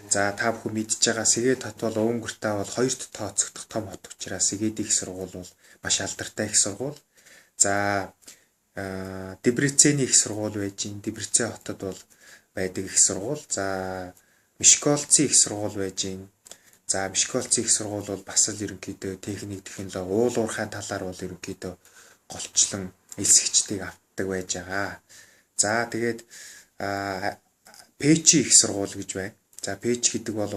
За та бүхэн мэдж байгаа Сегед хот бол Унгартай бол хоёрт тооцогдох том хот учраас Сегедийн их сургууль бол маш алдартай их сургууль. За Дебрецений их сургууль байж гин. Дебрецен хотод бол байдаг их сургууль. За Мишколцын их сургууль байж гин. За Мишколцын их сургууль бол бас л ерөнхийдөө техник, технологи, уул уурхайн талаар бол ерөнхийдөө голчлон элсэгчдийг авдаг байж байгаа. За тэгээд Печи их сургууль гэж байна. За Печ гэдэг бол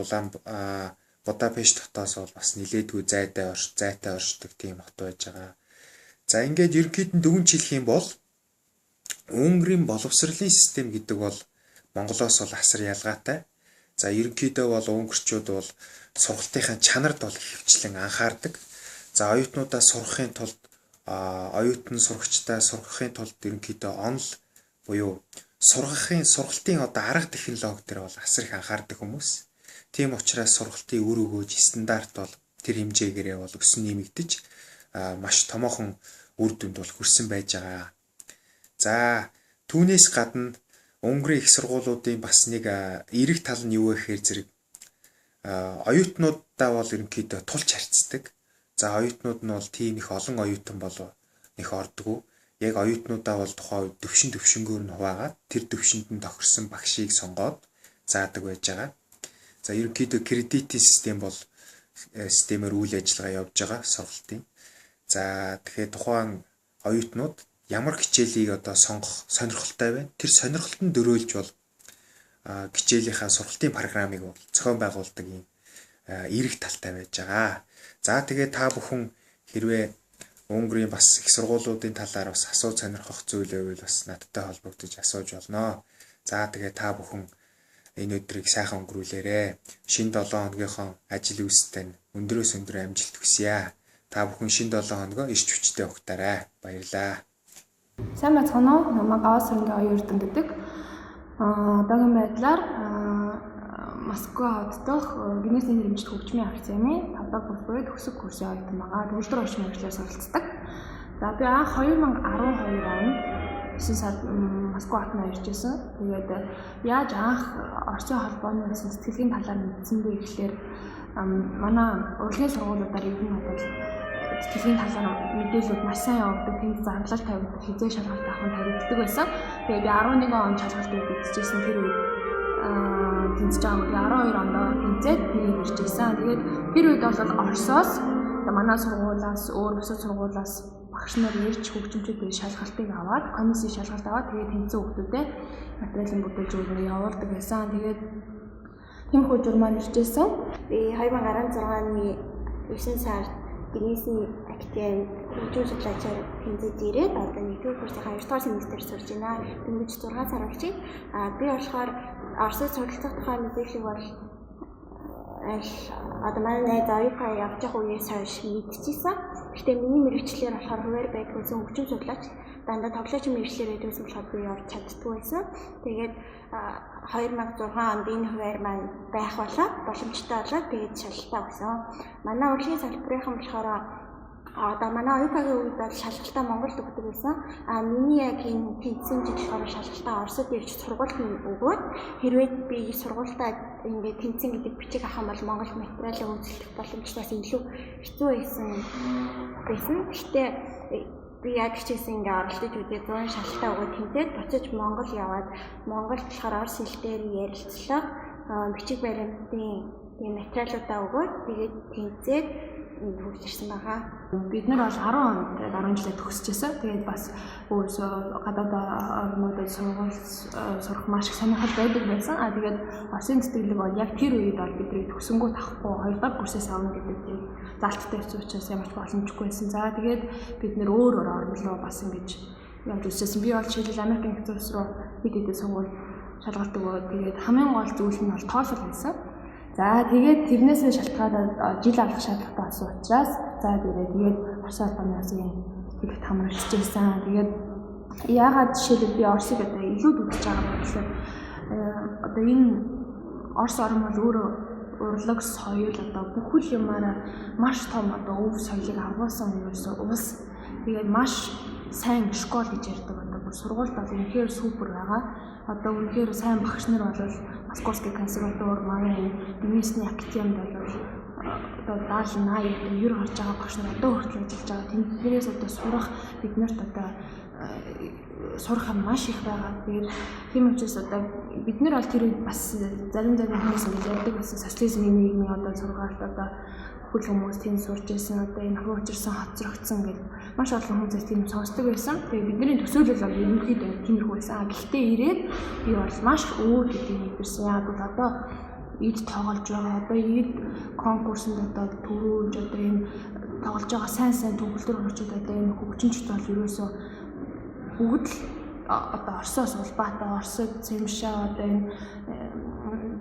Будапешт хотоос бол бас нилээдгүй зайтай оршдог тийм хот байж байгаа. За ингээд ерөнхийд нь дүгнж хэлэх юм бол Унгарын боловсролын систем гэдэг бол Монголоос бол асар ялгаатай. За ерөнхийдөө бол унгарчууд бол сургалтынхаа чанарт бол хөвчлэн анхаардаг. За оюутнуудаа сурахын тулд оюутан сурагчдаа сургахын тулд ерөнхийдөө онл буюу сургалтын одоо арга технологи дээр бол асар их анхаардаг хүмүүс. Тийм учраас сургалтын үр өгөөж стандарт бол тэр хэмжээгээрээ бол өсөн нэмэгдэж маш томоохон үр дүнд бол хүрсэн байж байгаа. За түүнээс гадна Унгарын их сургуулиудын бас нэг эерэг тал нь юу вэ гэхээр зэрэг оюутнуудаа бол ерөнхийдөө тулч харьцдаг. За оюутнууд нь бол тийм их олон оюутан болов их ордгоо. Яг оюутнуудаа бол тухайн үед төвшнгөөр нь хуваагаад тэр төвшөнд нь тохирсон багшийг сонгоод заадаг байж байгаа. За ерөнхийдөө кредитийн систем бол системээр үйл ажиллагаа явж байгаа сургалтын. За тэгэхээр тухайн оюутнууд ямар хичээлийг одоо сонгох сонирхолтой байна. Тэр сонирхолтод дөрөөлж бол хичээлийнхаа сургалтын программыг бол зохион байгуулдаг юм эерэг талтай байж байгаа. За тэгээд та бүхэн хэрвээ Унгарын бас их сургуулиудын талаар бас асууж сонирхох зүйл байвал бас надтай холбогдож асууж болно. За тэгээд та бүхэн энэ өдрийг сайхан өнгөрүүлээрэй. Шинэ 7 хоногийнхоо ажил үйлстэй өндрөөс өндөр амжилт хүсье. Та бүхэн шинэ 7 хоногоо эрч хүчтэй өгтаарай. Баярлалаа. Сайн бацгаана уу? Намайг Австрийн оюутан гэдэг. Одоогийн байдлаар Москва хотдох генесийн хэмжлэг хөгжмийн академийн 5 дахь курсын төгсөг курсын оюутан байгаа. Төгөлдөр орчмын мэргэжлээр суралцдаг. За би анх 2012 онд 9 сард Москва хотод ирж байсан. Тэгээд яаж анх Оросын холбооны сэтгэлийн талаар мэдсэн бэ гэхээр манай урлагийн сургуулиудаар ер нь бол сэтгэлийн талаар мэдээлэлүүд маш сайн явагддаг. Тэнд зарлал тавигддаг, хязгаар шалгалт авах тавигддаг байсан. Тэгээд би 11 он шалгалтыг үзчихсэн тэр үед тэнцэж байгаа. 12 онд тэнцээд тэрийг ирж ирсэн. Тэгээд тэр үед бол Оросоос манай сургуулиас өөр бусад сургуулиас багш нар ярьж хөгжимчүүдийн шалгалтыг аваад, комиссийн шалгалт аваад тэгээд тэнцсэн хүүхдүүдэд материалын бүтээл зөвлөгөө явуулдаг байсан. Тэгээд тиймэрхүү журмаар иржсэн. Би 2016 оны 9 сард Генесийн актив хөгжим судлаачаар тэнцэж ирээд одоо 1-р курсын 2-р семестр сурж байна. Дөнгөж 6 сар болж байна. Би болохоор Оросд суралцах тухай мэдээлэл бол одоо манай найз оюутан явж явах үеэс хойш мэдчихсэн. Гэхдээ миний мэргэжлэр болохоор хуваар байдаг гэсэн хөгжим судлаач дандаа тоглоомын мэргэжлэр байдгүйсэн болохоор би явж чаддгүй байсан. Тэгээд 2006 онд энэ хуваар маань байх боломжтой болоод тэгээд шалгалтаа өгсөн. Манай урлагийн салбарынхан болохоор одоо манай оюутангийн үед бол шалгалтаа Монголд өгдөг байсан. Миний яг энэ тэнцсэн жил болохоор шалгалтаа Оросд ирж сургуульд өгөөд хэрвээ би сургуультаа ингээд тэнцсэн гэдэг бичиг авах юм бол Монголд материалаа үзүүлэх боломжтойс илүү хэцүү байсан. Гэхдээ би яг ч гэсэн ингээ оролдож үзээд 100 шалгалтаа өгөөд тэнцээд буцаж Монгол яваад Монголд болохоор орос хэл дээр ярилцлага бичиг баримтын материалуудаа өгөөд тэгээд тэнцээд хөгжирсэн байгаа. Бид нар бол 10 онд 10 жилээ төгсөжсэн. Тэгээд бас өөрөөсөө гадаад орнуудад сургууль сурах маш их сонирхол байдаг байсан. Тэгээд Оросын тэтгэлэг бол яг тэр үед бол бидний төгсөнгөө тахгүй 2-р курсээс авна гэдэг тийм залттай байсан учраас ямарч боломжгүй байсан. За тэгээд бид нэр өөр орн руу бас ингэж явж үзсэн. Би бол жишээлбэл Америк нэгдсэн улс руу хэд хэдэн сургууль шалгалт өгөөд тэгээд хамгийн гол зүйл нь бол TOEFL байсан. За тэгээд тэрнээсээ шалтгаалаад жил авах шаардлагатай болсон учраас за тэгээд Орос улсын хэлэд хамрагдаж байсан. Тэгээд яагаад жишээлбэл би Оросыг одоо илүү дүүж байгаа юм бэ? Одоо энэ Орос орн бол өөрөө урлаг соёл одоо бүхэл юмараа маш том одоо өв соёлыг агуулсан улс. Тэгээд маш сайн школ гэж ярьдаг одоо бүр сургуульд бол үнэхээр супер байгаа. Одоо үнэхээр сайн багш нар бол Московский консерватори манай Генесийн активд бол одоо 70-80 90 гарч байгаа багш нар одоо хүртэл ажиллаж байгаа. Тэндээс одоо сурах биднэрт одоо сурах юм маш их байгаа. Тэгээд тийм учраас одоо бид нар бол тэр үед бас зарим хүмүүс ингэж ярьдаг байсан. Социализмын нийгмийн одоо сургаалт одоо бүхэл хүмүүс тийм сурж байсан. Одоо энэ хуучирсан хоцрогдсон гэж маш олон хүмүүс тийм сонсдог байсан. Тэгээд бидний төсөөлөл бол ерөнхийдөө тиймэрхүү байсан. Гэхдээ ирээд би бол маш өөр гэдгийг мэдэрсэн. Яг бол одоо эд тоглож байгаа. Одоо эд конкурсанд одоо төрүүлж одоо энэ тоглож байгаа сайн төгөлдөр орчууд одоо энэ хөгжимчд бол ерөөсөө бүгд л одоо Оросоос улбаатай Оросд цэмшээ одоо энэ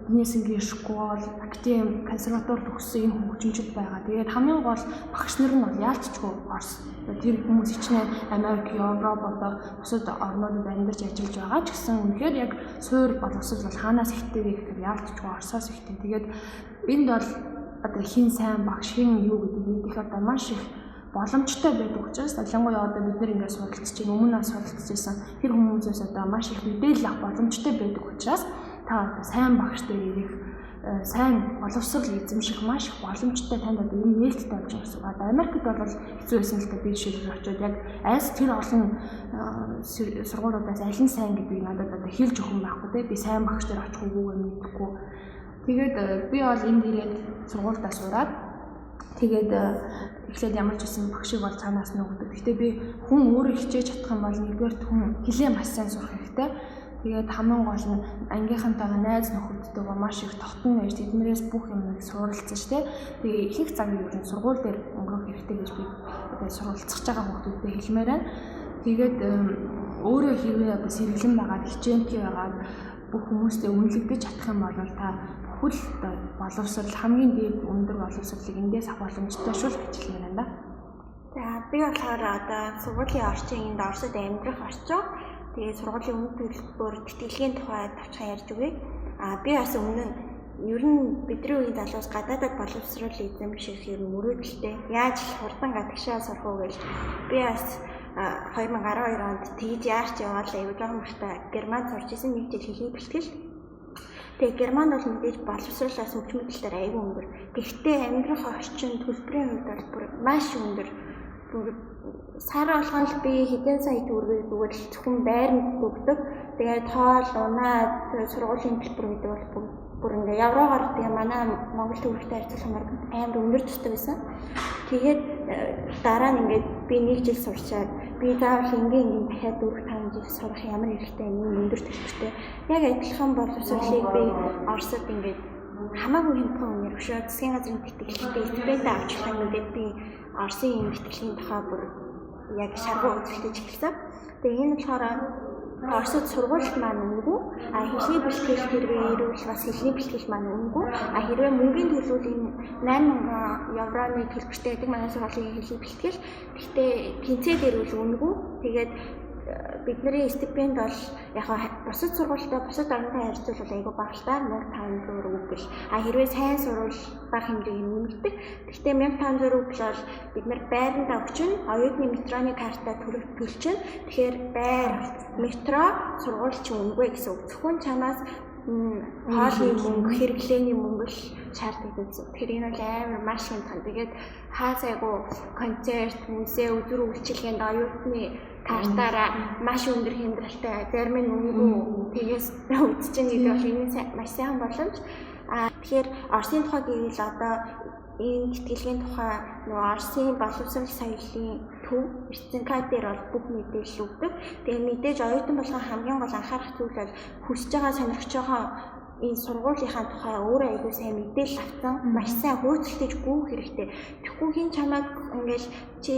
Генесийн школ, актив консерватори төгссөн энэ хөгжимчд байгаа. Тэгээд хамгийн гол багш нар нь бол яалтчгүй Орос. Тэр хүмүүс хичнээн Америк, Европ одоо бусад орнуудад амьдарч ажиллаж байгаа ч гэсэн үнэхээр яг суур боловсрол бол хаанаас ихтэй вэ гэхээр яалтчгүй Оросоос ихтэй. Тэгээд энд бол одоо хин сайн багш хин юу гэдэг мэдих одоо маш их боломжтой байдаг учраас ялангуяа одоо бид нар ингээд суралцж байна. Өмнө нь суралцж байсан тэр хүмүүсээс одоо маш их мэдээлэл авах боломжтой байдаг учраас та одоо сайн багштай ирэх сайн боловсрол эзэмших маш их боломжтой танд одоо энэ нээлттэй болж байгаа гэсэн. Одоо Америкт бол хэцүү байсан л да би жишээлбэл очиод яг айс тэр олон сургуулиудаас аль нь сайн гэдгийг надад одоо хэлж өгөх юм байхгүй те. Би сайн багш дээр очих үгүй мэдэхгүй. Тэгээд би бол энд ирээд сургуульдаа сураад тэгээд эхлээд ямар ч үсэн багшиг бол цаанаас нь өгдөг. Гэхдээ би хүн өөрөө хичээж чадах юм бол нэгдүгээр хүн хэлээ маш сайн сурах хэрэгтэй. Тэгээд хамгийн гол нь ангийнхантайгаа найз нөхөдтэйгээ маш их тогтмол байж тэднээс бүх юмыг суралцж тэ. Тэгээд их цагийг ер нь сургууль дээр өнгөрөх хэрэгтэй гэж би одоо суралцж байгаа хүмүүстэй хэлмээр байна. Тэгээд өөрөө хэрвээ одоо сэргэлэн байгаад хичээнтэй байгаад бүх хүмүүстэй үнэлэгдэж чадах юм бол та бүхэл боловсрол хамгийн дээд өндөр боловсролыг эндээс авах боломжтой шүү гэж хэлмээр байна. За би болохоор одоо сургуулийн орчин энд Оросд амьдрах орчин. Тэгээд сургуулийн өмнө төлбөр тэтгэлгийн тухай тавчхан ярьж өгье. Би бас өмнө нь ер нь бидний үеийн залуус гадаадад боловсрол эзэмших юм мөрөөдөлтэй. Яаж хурдан гадагшаа сурах уу гэж би бас 2012 онд тэгж яарч яваалаа. Юу жоохон бахта Германд сурч исэн нэг жил хэлний бэлтгэл. Тэгээ Германд бол мэдээж боловсролоос хөгжмөдлөлтөөр аягүй өндөр. Гэхдээ амьдрах орчин төлбөрийн хувьд бол бүр маш өндөр. Сар болгоно л би хэдэн сая төгрөгийг зүгээр л зөвхөн байранд өгдөг. Тэгээд хоол, унаа, сургуулийн төлбөр гэдэг бол бүр ингээ еврогоор тэгээ манай Монгол төгрөгтэй харьцуулахаар амар өндөр төстэй байсан. Тэгээд дараа нь ингээд би 1 жил сурчаад би заавал ингийн дахиад 4-5 жил сурах ямар хэрэгтэй юм өндөр төстэй. Яг адилхан боловсролыг би Оросд ингээд хамаагүй хэмтэн үнээр өшөө засгийн газрын тэтгэлэгтэй стипенд авчихсан ингээд би Оросын тэтгэлгийн тухай бүр яг шаргуу үзэлтэж эхэлсэн. Тэгээ энэ болохоор Оросд сургуульд маань үнэгүй, хэлний бэлтгэл хэрвээ ирвэл бас хэлний бэлтгэл маань үнэгүй. Хэрвээ мөнгөний төлөвлөл энэ 8,000 евроны төлбөртэй гэдэг манай сургуулийн хэлний бэлтгэл. Гэхдээ тэнцээд ирвэл үнэгүй. Тэгээд бидний стипенд бол яг бусад сургуультай бусад орнтой харьцуулбал айгүй бага л та 1500 рубль. Хэрвээ сайн сурвал бага хэмжээний нэмэгдэх. Гэхдээ 1500 рубль бол бид нар байранд өгчин, оюутны метроны карта төлчин. Тэгэхээр байр, метро, сургууль ч үнэгүй гэсэн үг. Зөвхөн чамаас хоолны мөнгө, хэрэглээний мөнгө л шаарддаг гэсэн. Тэгэхээр энэ бол амар маш хямдхан. Тэгээд хаас айгүй концерт, музей, өдөр үйлчилгээнд оюутны картаараа маш өндөр хямдралтай зарим нь үнэгүй тэгээс үзчихнэ гэдэг бол энэ маш сайн боломж. Тэгэхээр Оросын тухай гэвэл одоо энэ тэтгэлгийн тухай нөгөө Оросын боловсрол соёлын төв Эрдэнэт дээр бол бүх мэдээлэл өгдөг. Тэгээ мэдээж оюутан болгон хамгийн гол анхаарах зүйл бол хүсэж байгаа сонирхож байгаа энэ сургуулийнхаа тухай өөрөө аягүй сайн мэдээлэл авсан, маш сайн хөөцөлтөж гүөх хэрэгтэй. Тэгэхгүй хин чамайг ингээл чи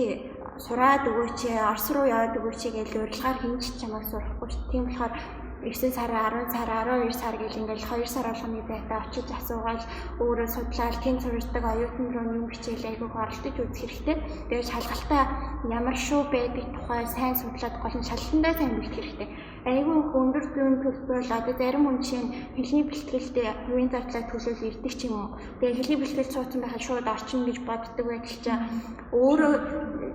сураад өгөөч, Орос руу яваад өгөөч гэж урилгаар хинч чамайг сурахгүй ш. Тийм болохоор 9 сар, 10 сар, 12 сар гэж ингээл 2 сар болгоны дата очиж асуугаад өөрөө судлаад тэнд сурдаг оюутан руу юм хичээл айгүйг оролдож үзэх хэрэгтэй. Тэгээд шалгалтаа ямар шүү байдаг тухай сайн судлаад гол нь шалгалтандаа сайн бэлтгэх хэрэгтэй. Айгүй өндөр зүүн төлбөр бол одоо зарим хүн чинь хэлний бэлтгэлтэй хувийн зардлаа төлөөл ирдэг ч юм уу. Тэгээд хэлний бэлтгэл суудсан байхад шууд орчин гэж боддог байдал чинь өөрөө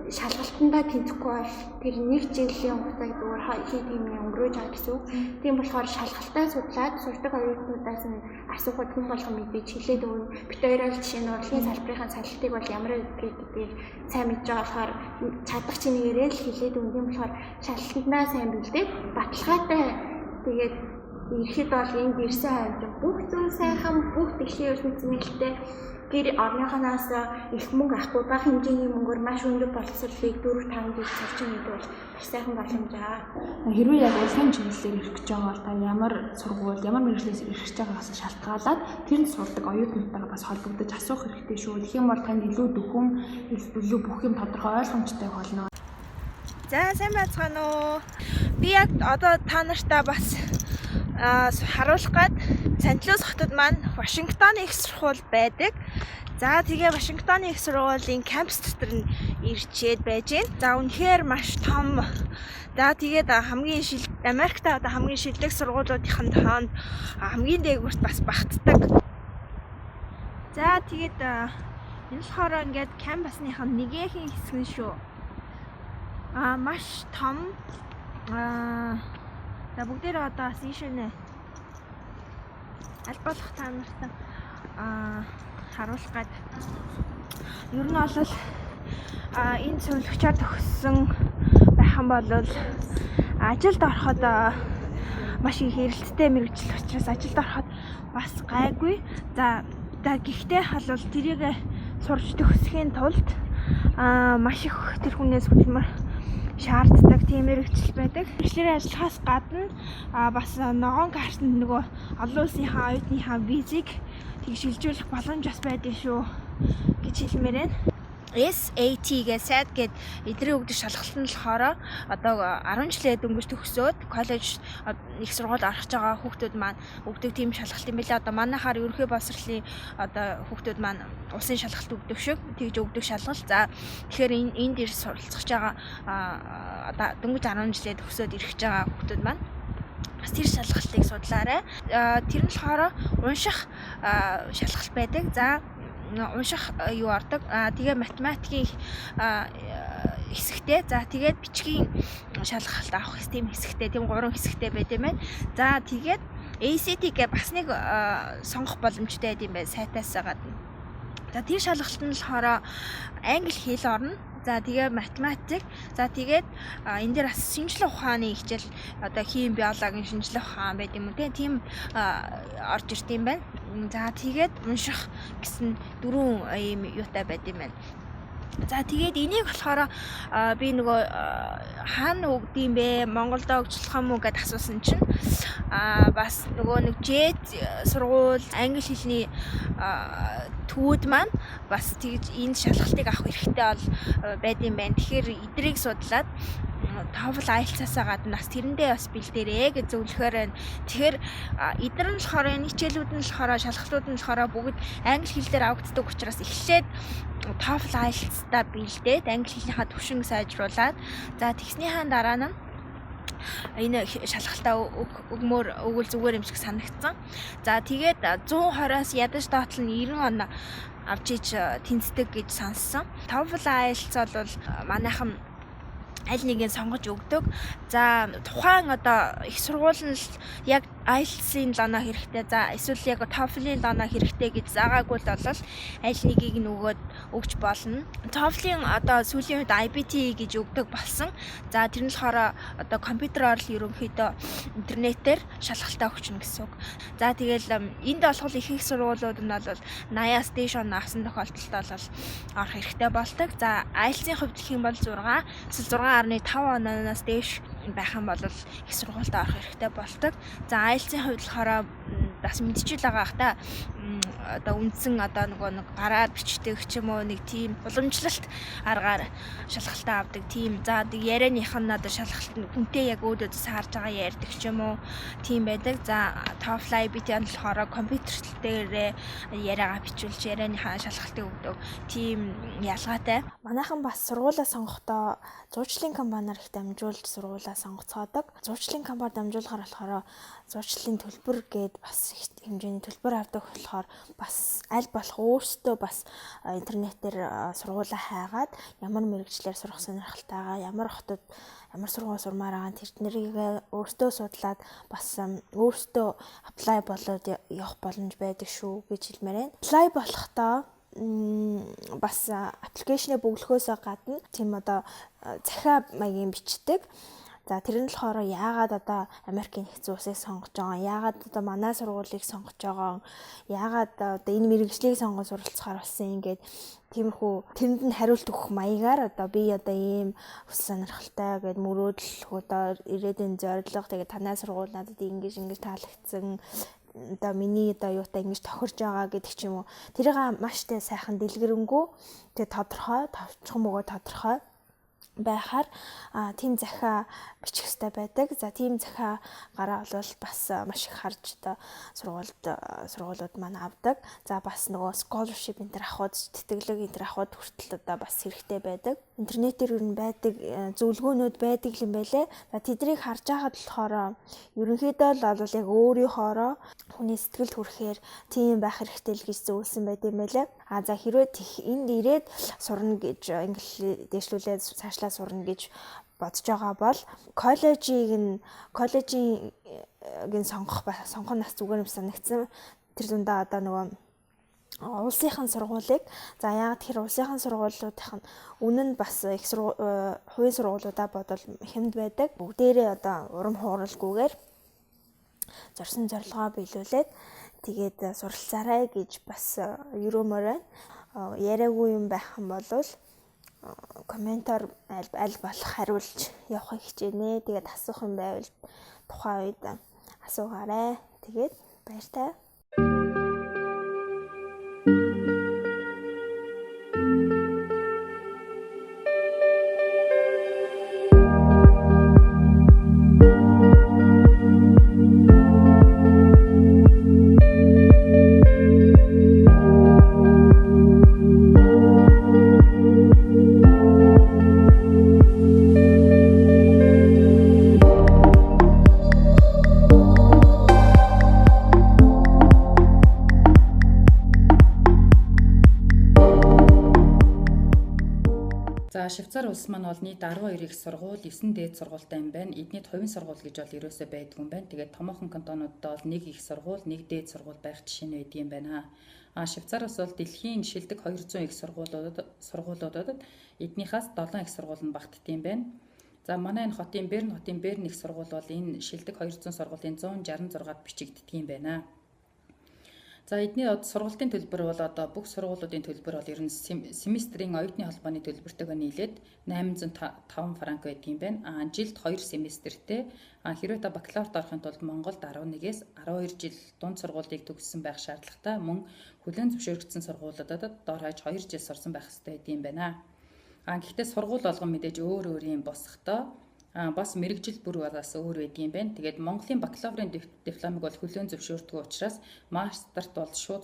шалгалтандаа тэнцэхгүй бол тэр 1 жилийн хугацааг зүгээр хий тиймээ өнгөрөөж байгаа гэсэн үг. Тийм болохоор шалгалтаа судлаад сурдаг оюутнуудаас нь асуухад хүн болгон мэдээж хэлээд өгнө. Бид хоёроо жишээ нь урлагийн салбарын салхитыг бол ямар гэдгийг сайн мэдж байгаа болохоор чадах чинээрээ л хэлээд өгнө. Тийм болохоор шалгалтандаа сайн бэлдээд баталгаатай тэгээд ирэхэд бол энд ирсэн хавьд бүх зүйл сайхан бүх дэлхийн ертөнцийн нээлттэй гэр орныхоноос их мөнгө авахгүй бага хэмжээний мөнгөөр маш өндөр боловсролыг 4-5 жил сурчин гэдэг бол маш сайхан боломж аа. Хэрвээ яг улсын чиглэлээр ирэх гэж байгаа бол та ямар сургууль, ямар мэргэжлээс ирэх гэж байгаагаас шалтгаалаад тэрэнд сурдаг оюутнуудтайгаа бас холбогдож асуух хэрэгтэй шүү. Тэгэх юм бол танд илүү дөхөн, илүү бүх юм тодорхой ойлгомжтой болно. За сайн байцгаана уу. Би яг одоо та нартай бас харуулах гээд Сант-Луис хотод маань Вашингтоны их сургууль байдаг. За тэгээ Вашингтоны их сургуулийн кампус дотор нь ирчээд байж байна. За үнэхээр маш том. За тэгээд хамгийн Америкт одоо хамгийн шилдэг сургуулиудын тоонд хамгийн дээгүүрт бас багтдаг. За тэгээд энэ болохоор ингээд кампусных нь нэгэхийн хэсэг нь шүү. Маш том. За бүгдээ одоо бас ийшээ аль болох та нартай харуулах гээд ер нь бол энэ зөвлөгчөөр төгссөн байхан бол ажилд ороход маш их эрэлттэй мэргэжил учраас ажилд ороход бас гайгүй. За гэхдээ халуул тэрийг сурч төгсөхийн тулд маш их тэр хүнээс хөдөлмөр шаарддаг тийм мэргэжил байдаг. Мэргэжлийн ажиллахаас гадна бас ногоон картанд нөгөө олон улсынхаа оюутныхаа визийг тэгшилжүүлэх боломж бас байдаг шүү гэж хэлмээр байна. SAT гээ сайд гээд эдний өгдөг шалгалт нь болохоор одоо 10 жилээ дөнгөж төгсөөд коллеж их сургууль орох байгаа хүүхдүүд маань өгдөг тийм шалгалт юм билээ. Одоо манайхаар ерөнхий боловсролын одоо хүүхдүүд маань улсын шалгалт өгдөг шиг тэгж өгдөг шалгалт. За тэгэхээр энд ир суралцж байгаа одоо дөнгөж 10 жилээ төгсөөд ирэх байгаа хүүхдүүд маань бас тэр шалгалтыг судлаарай. Тэр нь болохоор унших шалгалт байдаг. За унших юу ордог. Тэгээ математикийн хэсэгтэй. За тэгээд бичгийн шалгалт авах систем хэсэгтэй. Тийм 3 хэсэгтэй байд юм байна. За тэгээд ACT гэ бас нэг сонгох боломжтой байд юм байна сайтаас гадна. За тэр шалгалт нь болохоор англи хэл орно. За тэгээ математик. За тэгээд энэ дээр бас шинжлэх ухааны хичээл одоо хим биологийн шинжлэх ухаан байт юм уу тийм орж ирд юм байна. За тэгээд унших гэсэн 4 ийм юутай байт юм байна. За тэгээд энийг болохоор би нөгөө хаана өгдөм бэ? Монголд өгчлөх юм уу гэд асуусан чинь бас нөгөө нэг JET сургууль англи хэлний төвүүд маань бас тэгж энэ шалгалтыг авах хэрэгтэй бол байд юм байна. Тэгэхээр эдрийг судлаад TOEFL IELTS-аас гадна бас тэрэндээ бас бэлдээрээ гэж зөвлөхөр байна. Тэгэхээр эдгээр нь болохоор энэ хичээлүүд нь болохоор шалгалтууд нь болохоор бүгд англи хэл дээр авагддаг учраас эхлээд TOEFL IELTS-та бэлдээд англи хэлнийхаа түвшинг сайжруулад за тэгснийхаа дараа нь энэ шалгалтаа өгвөл зүгээр юм шиг санагдсан. За тэгээд 120-аас ядаж доотл нь 90 он авч иж тэнцдэг гэж сонссон. TOEFL IELTS бол манайхан аль нэгийг сонгож өгдөг. За тухайн одоо их сургууль нь яг IELTS-ийн лоноо хэрэгтэй. За эсвэл яг TOEFL-ийн лоноо хэрэгтэй гэж заагаагүй бол аль нэгийг нь өгч болно. TOEFL-ийн одоо сүүлийн үед IBT гэж өгдөг болсон. За тэр нь болохоор одоо компьютероор л ерөнхийдөө интернетээр шалгалтаа өгчнө гэсэн үг. За тэгэл энд болох их сургуулиуд нь бол 80-аас дээш он авсан тохиолдолд бол орох хэрэгтэй болдог. За IELTS-ийн хувьд гэх юм бол 6 эсвэл 6.5 оноос дээш байх юм бол их сургуульд орох хэрэгтэй болдог. За IELTS-ийн хувьд болохоор бас мэдчихэл байгаа хта одоо үндсэн одоо нөгөө нэг гараар бичдэг ч юм уу нэг тийм уламжлалт аргаар шалгалтаа авдаг тийм. За ярианых нь одоо шалгалт хүнтэй яг өөдөөс харж байгаа ярьдаг ч юм уу тийм байдаг. За TOEFL IBT-ийн болохоор компьютер дээрээ яриагаа бичүүлж ярианыхаа шалгалтыг өгдөг тийм ялгаатай. Манайхан бас сургуулаа сонгохдоо зурчлалын компаниар их дамжуулж сургуулаа сонгоцгоодог. Зурчлалын компаниар дамжуулахаар болохоор зурчлалын төлбөр гээд бас их хэмжээний төлбөр авдаг болохоор бас аль болох өөрсдөө бас интернетээр сургуулаа хайгаад ямар мэрэгчлэр сурах сонирхолтойгоо ямар хотод ямар сургууль сурмаар байгаа тэр нэрийг өөртөө судлаад бас өөртөө apply болоод явах боломж байдаг шүү гэж хэлмээр байна. Apply болохдоо бас аппликейшнээ бөглөхөөсөө гадна тийм одоо захиа маягийн бичдэг. За тэр нь болохоор яагаад одоо Америкийн нэгдсэн улсыг сонгож байгаа, яагаад одоо манай сургуулийг сонгож байгаа, яагаад одоо энэ мэрэгжлийг сонгож суралцахаар болсон ингээд тиймэрхүү тэрэнд нь хариулт өгөх маягаар одоо би одоо ийм хүсэл сонирхолтой гэд мөрөөдөл одоо ирээдүйн зорилго тэгээд танай сургууль надад ингэж таалагдсан одоо миний одоо юутай ингэж тохирж байгаа гэдэг ч юм уу. Тэрийг маш тэ сайхан дэлгэрэнгүй тэгээд тодорхой, товчхон бөгөөд тодорхой байхаар тийм захиа бичих хэрэгтэй байдаг. За тийм захиа гараа бол бас маш их харж одоо сургуулиуд маань авдаг. За бас нөгөө scholarship энэ төр авахд тэтгэлэг энэ төр авахд хүртэл одоо бас хэрэгтэй байдаг. Интернетээр юу байдаг зөвлөгөөнүүд байдаг юм байлээ. За тэднийг харж байхад болохоор ерөнхийдөө л яг өөрийнхоороо хүний сэтгэлд хүрэхээр тийм байх хэрэгтэй л гэж зөвлөсөн байт юм байлээ. За хэрвээ энд ирээд сурна гэж англи дэвшлүүлээд цаашлаа сурна гэж бодож байгаа бол коллежийн сонгох нас зүгээр юм санагдсан. Тэр дундаа одоо нөгөө улсынхан сургуулийг за яг тэр улсынхан сургуулиудын үнэн бас их хувийн сургуулиудаа бодвол хэмд байдаг. Бүгдээрээ одоо урам хууралгүйгээр зорсон зорилгоо биелүүлээд тэгээд суралцаарай гэж бас ерөөмөр байна. Яриагүй юм байх юм бол комментаар аль болох хариулж явахыг хичээнэ. Тэгээд асуух юм байвал тухайн үед асуугаарай. Тэгээд баяртай. За Швейцар улс маань бол нийт 12 их сургууль, 9 дээд сургуультай юм байна. Эднийд хувийн сургууль гэж бол ерөөсөө байдгүй юм байна. Тэгээд томоохон кантонуудад бол 1 их сургууль, 1 дээд сургууль байх жишээ нь байдаг юм байна. Швейцар улс бол дэлхийн шилдэг 200 их сургуулиудад эднийхээс 7 их сургууль нь багтдаг юм байна. За манай энэ хотын Берн их сургууль бол энэ шилдэг 200 сургуулийн 166-ад бичигддэг юм байна. За эдний сургалтын төлбөр бол одоо бүх сургуулиудын төлбөр бол ер нь семестрийн оюутны холбооны төлбөртэйгээ нийлээд 805 франк байдаг юм байна. Жилд 2 семестртэй. Хэрвээ та бакалаврт орохын тулд Монголд 11-ээс 12 жил дунд сургуулийг төгссөн байх шаардлагатай. Мөн хүлээн зөвшөөрөгдсөн сургуулиудад дор хаяж 2 жил сурсан байх ёстой гэдэг юм байна. Гэхдээ сургууль болгон мэдээж өөр юм босхдоо бас мэрэгжил бүр бас өөр байдаг юм байна. Тэгээд Монголын бакалаврын дипломыг бол хүлээн зөвшөөрдөг учраас мастерт бол шууд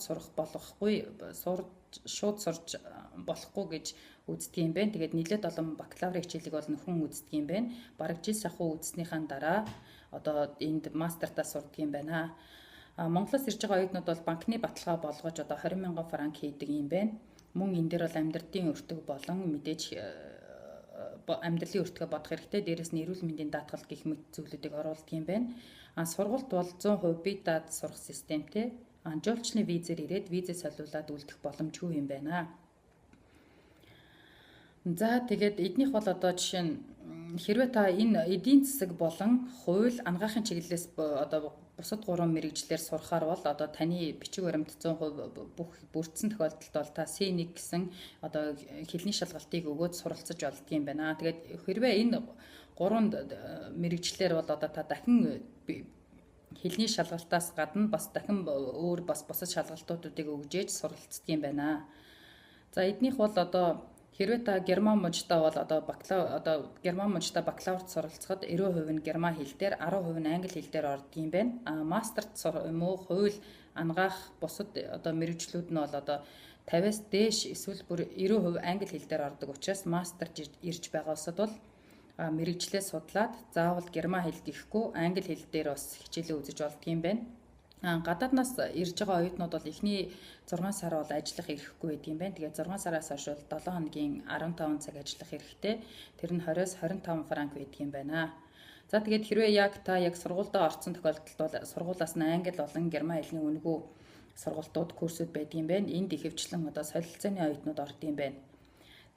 сурж болохгүй гэж үздэг юм байна. Тэгээд нийлээд олон бакалаврын хичээлийг бол нөхөн үздэг юм байна. Бараг жил сахуу үзснийхаа дараа одоо энд мастертаа сурдаг юм байна. Монголоос ирж байгаа оюутнууд бол банкны баталгаа болгож одоо 20,000 франк хийдэг юм байна. Мөн энэ дээр бол амьдралын өртөг болон мэдээж амьдралын өртгөө бодох хэрэгтэй. Дээрээс нь эрүүл мэндийн даатгалт гэх мэт зүйлүүдийг оруулдаг юм байна. Сургалт бол 100% бие даад сурах системтэй. Жуулчны визээр ирээд визээ солиулаад үлдэх боломжгүй юм байна. За тэгээд эднийх бол одоо жишээ нь хэрвээ та энэ эдийн засаг болон хууль анагаахын чиглэлээс одоо бусад 3 мэрэгжлээр сурахаар бол одоо таны бичиг баримт 100% бүх бүрдсэн тохиолдолд бол та C1 гэсэн одоо хэлний шалгалтыг өгөөд суралцаж болдго юм байна. Тэгээд хэрвээ энэ 3 мэрэгжлээр бол одоо та дахин хэлний шалгалтаас гадна бас дахин өөр бас бусад шалгалтуудыг өгжээж суралцдаг юм байна. За эднийх бол одоо хэрвээ та герман мужтай бол одоо герман мужтай бакалаврт суралцахад 90% нь герман хэл дээр, 10% нь англи хэл дээр ордог юм байна. Мастерт юм уу хууль анагаах бусад одоо мэрэгжлүүд нь бол одоо 50-аас дээш эсвэл бүр 90% англи хэл дээр ордог учраас мастерт ирж байгаа улсад бол мэрэгжлээ судлаад заавал герман хэл гэхгүй англи хэл дээр бас хичээлээ үзэж болдог юм байна. Гадааднаас ирж байгаа оюутнууд бол эхний 6 сар бол ажиллах эрхгүй байдаг юм байна. Тэгээд 6 сараас хойш бол 7 хоногийн 15 цаг ажиллах хэрэгтэй. Тэр нь 20-с 25 франк байдаг юм байна. За тэгээд хэрвээ та сургуультай орсон тохиолдолд бол сургуулаас нь англи болон герман хэлний үнэгүй сургалтууд курсүүд байдаг юм байна. Энд ихэвчлэн одоо солилцооны оюутнууд ордог юм байна.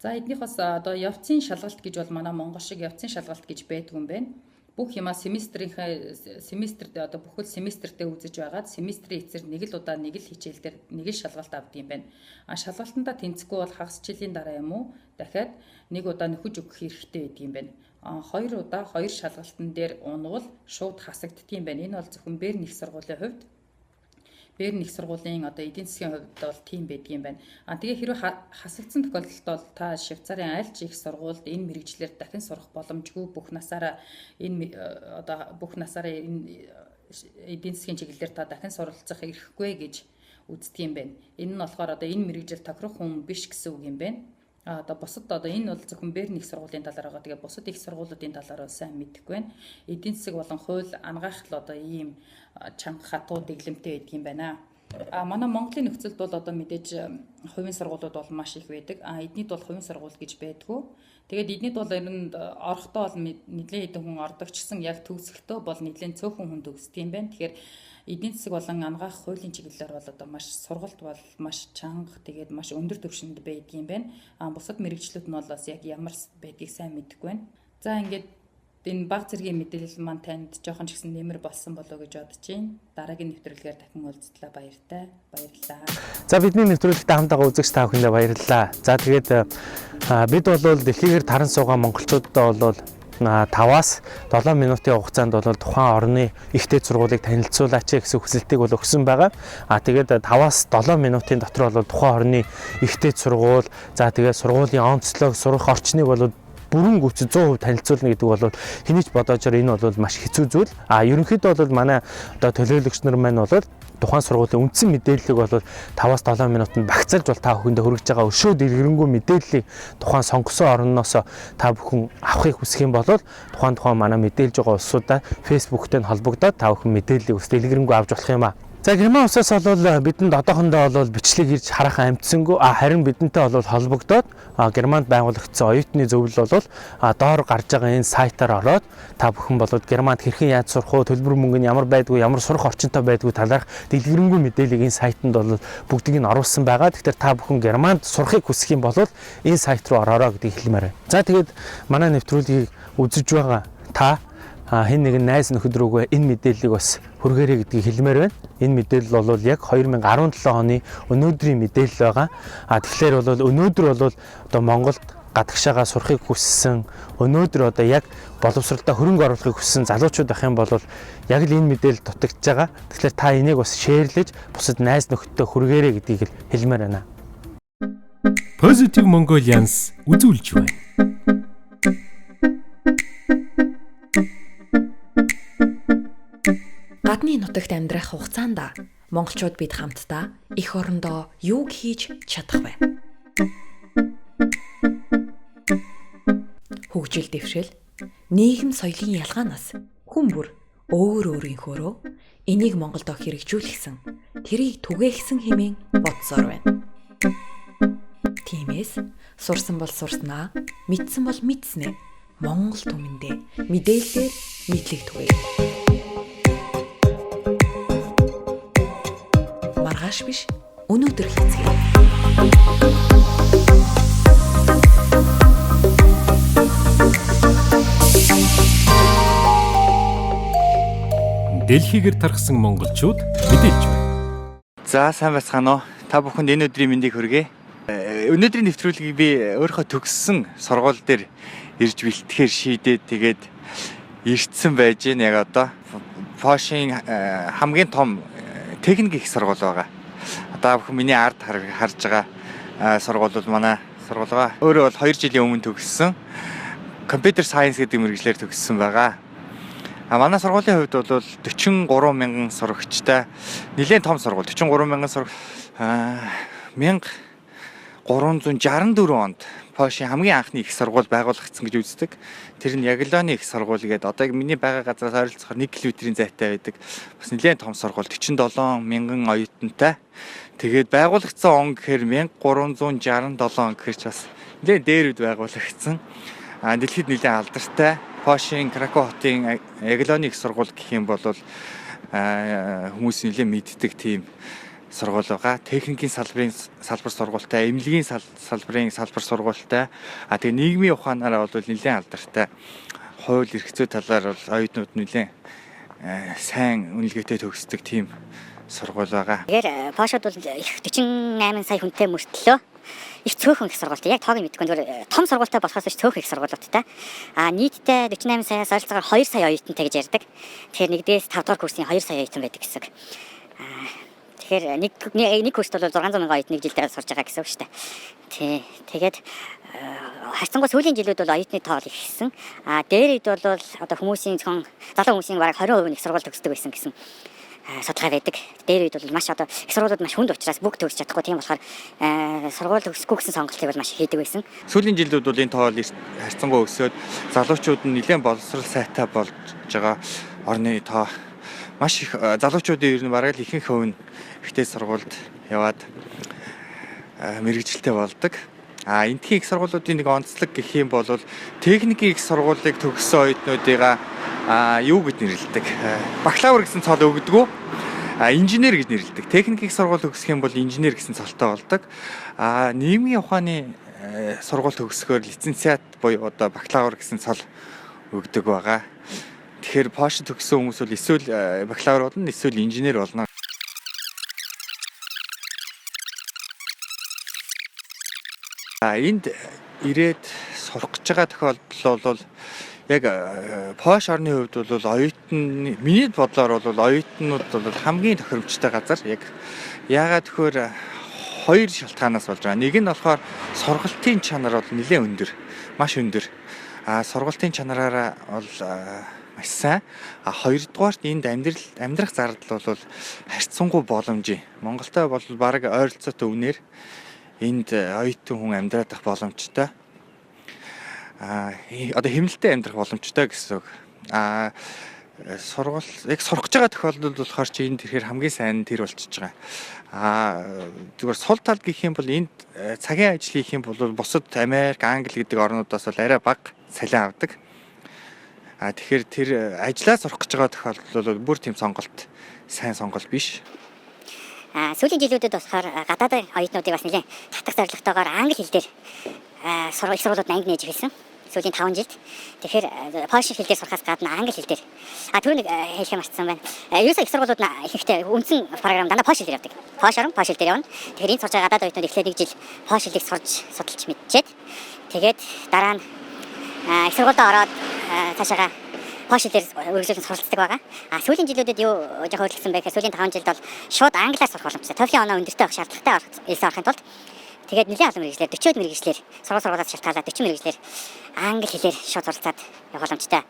За эднийх бас одоо явцын шалгалт гэж бол манай Монгол шиг явцын шалгалт гэж байдаг юм байна. Бүх юмаа семестрт одоо бүхэл семестртээ үзэж байгаад семестрийн эцэр нэг л удаа нэг л хичээл дээр нэг л шалгалт авдаг юм байна. Шалгалтандаа тэнцэхгүй бол хагас жилийн дараа юм уу дахиад нэг удаа нөхөж өгөх хэрэгтэй байдаг юм байна. 2 удаа 2 шалгалтын дээр унавал шууд хасагддаг юм байна. Энэ бол зөвхөн Берн их сургуулийн хувьд Берн их сургуулийн одоо эдийн засгийн хувьд бол тийм байдаг юм байна. Тэгээ хэрвээ хасагдсан тохиолдолд бол та Швейцарын аль ч их сургуульд энэ мэрэгжлэр дахин сурах боломжгүй бүх насаараа энэ эдийн засгийн чиглэлээр та дахин суралцах эрхгүй гэж үздэг юм байна. Энэ нь болохоор одоо энэ мэрэгжил тохирох хүн биш гэсэн үг юм байна. Одоо бусад одоо энэ бол зөвхөн Берн их сургуулийн талаар байгаа. Тэгээ бусад их сургуулиудын талаар сайн мэдэхгүй байна. Эдийн засаг болон хууль анагаах л одоо ийм чанга хатуу дэглэмтэй байдаг юм байна. Манай Монголын нөхцөлд бол одоо мэдээж хувийн сургуулиуд бол маш их байдаг. Эднийд бол хувийн сургууль гэж байдгүй. Тэгээд эднийд бол ер нь орохдоо бол нэлээд хэдэн хүн ордог ч гэсэн яг төгсөхдөө бол нэлээд цөөхөн хүн төгсдөг юм байна. Тэгэхээр эдийн засаг болон анагаах хуулийн чиглэлээр бол одоо маш сургалт бол маш чанга тэгээд маш өндөр түвшинд байдаг юм байна. Бусад мэрэгчлүүд нь бол бас яг ямар байдгийг сайн мэдэхгүй байна. За ингээд энэ баг зэргийн мэдээлэл маань танд жоохон ч гэсэн нэмэр болсон болов уу гэж бодож байна. Дараагийн нэвтрүүлгээр дахин уулзтлаа баяртай. Баярлалаа. За бидний нэвтрүүлэгтээ хамтдаа үзэгч та бүхэндээ баярлалаа. За тэгээд бид бол дэлхийгээр таран суугаа монголчуудаа бол 5-аас 7 минутын хугацаанд бол тухайн орны ихтэй сургуулийг танилцуулаач гэсэн хүсэлтийг бол өгсөн байгаа. Тэгээд 5-аас 7 минутын дотор бол тухайн орны ихтэй сургууль, за тэгээд сургуулийн онцлог, сурах орчныг бол бүрэн гүйцэд 100% танилцуулна гэдэг бол хэний ч бодоожоор энэ бол маш хэцүү зүйл. Ерөнхийдөө бол манай одоо төлөөлөгч нар маань бол тухайн сургуулийн үндсэн мэдээллийг бол 5-аас 7 минутанд багцаалж бол та бүхэндээ хүргэж байгаа өшөө дэлгэрэнгүй мэдээллийг тухайн сонгосон орноос та бүхэн авахыг хүсэх юм бол тухайн манай мэдээлж байгаа улсуудаа Facebook-тэй холбогдоод та бүхэн мэдээллийг ус дэлгэрэнгүй авч болох юм аа. За Герман улсаас бол бидэнд одоохондоо бол бичлэг ирж хараахан амтсангүй харин бидэнтэй бол холбогдоод Германд байгуулагдсан оюутны зөвлөл бол доор гарч байгаа энэ сайтаар ороод та бүхэн болоод Германд хэрхэн яаж сурах уу, төлбөр мөнгө нь ямар байдгүй, ямар сурах орчинтой байдгүй талаарх дэлгэрэнгүй мэдээллийг энэ сайтанд бол бүгдийг нь оруулсан байгаа. Тэгэхээр та бүхэн Германд сурахыг хүсэх юм бол энэ сайт руу ороорой гэдгийг хэлмээр байна. За тэгээд манай нэвтрүүлгийг үзэж байгаа та хэн нэгэн найз нөхөд рүүгээ энэ мэдээллийг бас хүргээрэй гэдгийг хэлмээр байна. Энэ мэдээлэл бол яг 2017 оны өнөөдрийн мэдээлэл байгаа. Тэгэхээр бол өнөөдөр бол одоо Монголд гадагшаага сурахыг хүссэн, өнөөдөр одоо яг боловсролтой хөрөнгө оруулахыг хүссэн залуучууд байх юм бол яг л энэ мэдээлэл дутагдж байгаа. Тэгэхээр та энийг бас шеэрлэж бусад найз нөхөдтэй хүргээрэй гэдгийг хэлмээр байна. Positive Mongolians үзүүлж байна. Гадны нутагт амьдрах хугацаанд монголчууд бид хамтдаа эх орондоо юуг хийж чадах вэ? Хөгжил дэвшил, нийгэм соёлын ялгаанаас хүн бүр өөрийнхөөрөө энийг Монголдо хэрэгжүүлсэн, тэрийг түгээхсэн хэмээн бодсоор байна. Тиймээс сурсан бол сурснаа, мэдсэн бол мэдснэ. Монгол түмэндээ мэдээлэлээр мэдлэг түгээе. Маргааш биш, өнөөдөр хийцгээе. Дэлхийгээр тархсан монголчууд мэдээлж байна. За сайн байцгаана уу. Та бүхэнд энэ өдрийн мэндийг хүргэе. Өнөөдрийн нэвтрүүлгийг би өөрөө төгссөн сургууль дээр ирж бэлтгэхээр шийдээд тэгээд ирсэн байж гэн яг одоо Польшийн хамгийн том техник их сургууль байгаа. Одоо бүхэн миний ард харж байгаа сургууль бол манай сургууль байгаа. Өөрөө бол 2 жилийн өмнө төгссөн. Computer Science гэдэг мэргэжлэр төгссөн байгаа. Манай сургуулийн хувьд бол 43 мянган сурагчтай нэлээд том сургууль. 43 мянган сурагч 1364 онд Польшийн хамгийн анхны их сургууль байгуулагдсан гэж үздэг. Тэр нь Ягеллоны их сургууль гэдэг. Одоо миний байгаа газраас ойролцоогоор 1 км-ийн зайтай байдаг. Бас нэлээд том сургууль. 47 мянган оюутантай. Тэгээд байгуулагдсан он гэхээр 1367 гэхээр ч бас нэлээд дээр үед байгуулагдсан. Дэлхийд нэлээд алдартай. Польшийн Краков хотын Ягеллоны их сургууль гэх юм бол хүмүүс нэлээд мэддэг тийм сургууль байгаа. Техникийн салбар сургуультай, эмнэлгийн салбарын салбар сургуультай. Тэгээ нийгмийн ухаанаараа бол нэлээд алдартай. Хууль эрх зүй талаар бол оюутнууд нэлээд сайн үнэлгээтэй төгсдөг тийм сургууль байгаа. Тэгэхээр Польшод бол 48 сая хүнтэй мөртлөө их цөөхөн их сургуультай. Яг тоог нь мэдгүй зүгээр том сургуультай болохоос ч цөөхөн их сургуулиудтай. Нийтдээ 48 саяас ойролцоогоор 2 сая оюутантай гэж ярьдаг. Тэгэхээр 1-ээс 5 дугаар курсын 2 сая оюутан байдаг гэсэн. Тэгэхээр нэг курст бол 600 мянган оюутныг жилдээ сурж байгаа гэсэн үг шүү дээ. Тэгээд харьцангуй сүүлийн жилүүд бол оюутны тоо ихсэн. Дээр үед бол одоо хүмүүсийн зөвхөн залуу хүмүүсийн бараг 20% их сургууль төгсдөг байсан гэсэн судалгаа байдаг. Дээр үед бол маш одоо их сургуулиуд маш хүнд учраас бүгд төгсөж чадахгүй. Тийм болохоор сургууль төгсөхгүй гэсэн сонголтыг бол маш хийдэг байсан. Сүүлийн жилүүд бол энэ тоо харьцангуй өсөөд залуучууд нь нэлээд боловсрол сайтай болж байгаа. Орны тоо маш их залуучуудын ер нь бараг л ихэнх хувь нь ихтэй сургуульд яваад мэргэжилтэй болдог. Энтхийн их сургуулиудын нэг онцлог гэх юм бол техникийн их сургуулийг төгссөн оюутнуудыгаа юу гэж нэрлэдэг? Бакалавр гэсэн цол өгдөг. Инженер гэж нэрлэдэг. Техникийн их сургууль төгсөх юм бол инженер гэсэн цолтой болдог. Нийгмийн ухааны сургууль төгсөхөөр лицензиат буюу одоо бакалавр гэсэн цол өгдөг байгаа. Тэгэхээр Польшид төгссөн хүмүүс бол эсвэл бакалавр болно, эсвэл инженер болно. Энд ирээд сурах гэж байгаа тохиолдол бол яг Польш орны хувьд бол оюутны миний бодлоор бол оюутнууд бол хамгийн тохиромжтой газар. Яг яагаад тэгэхээр хоёр шалтгаанаас болж байгаа. Нэг нь болохоор сургалтын чанар бол нэлээд өндөр, маш өндөр. Сургалтын чанараараа бол маш сайн. Хоёрдугаарт энд амьдрах зардал бол харьцангуй боломжтой. Монголтой бол бараг ойролцоотой үнээр энд оюутан хүн амьдрах боломжтой. Одоо хэмнэлтэд амьдрах боломжтой гэсэн үг. сургууль яг сурах гэж байгаа тохиолдолд болохоор чи энэ тэрхээр хамгийн сайн нь тэр болчихж байгаа. Зүгээр сул тал гэх юм бол энд цагийн ажил хийх юм бол бусад Америк, Англи гэдэг орнуудаас бол арай бага цалин авдаг. Тэгэхээр тэр ажлаа сурах гэж байгаа тохиолдолд бол бүр тийм сонголт сайн сонголт биш. Сүүлийн жилүүдэд болохоор гадаадын оюутнуудыг бас нэлээд татах зорилготойгоор англи хэл дээр сургуулиуд анги нээж хэлсэн. Сүүлийн 5 жилд. Тэгэхээр польш хэл дээр сурахаас гадна англи хэл дээр. Түрүү нэг хэлэх марцсан байна. Ерөөсөө их сургуулиуд ихтэй үндсэн програм дандаа польш хэл дээр явдаг. Польш орон польш хэл дээр явна. Тэгэхээр энэ сурж байгаа гадаад оюутнууд эхлээд 1 жил польш хэлийг сурж судалж мэдчихэд тэгээд дараа нь их сургуульд ороод цаашаа польш хэлээр үргэлжлүүлэн суралцдаг байгаа. Сүүлийн жилүүдэд юу жоохон хөдөлгсөн бэ гэхээр сүүлийн 5 жилд бол шууд англиар сурах боломжтой. TOEFL-ийн оноо өндөртэй авах шаардлагатай хэлсэн орохын тулд тэгээд нэлээд олон мэргэжлэр 40-од мэргэжлэр сургуулиудаас шалтгаалаад 40 мэргэжлэр англи хэлээр шууд суралцаад явах боломжтой.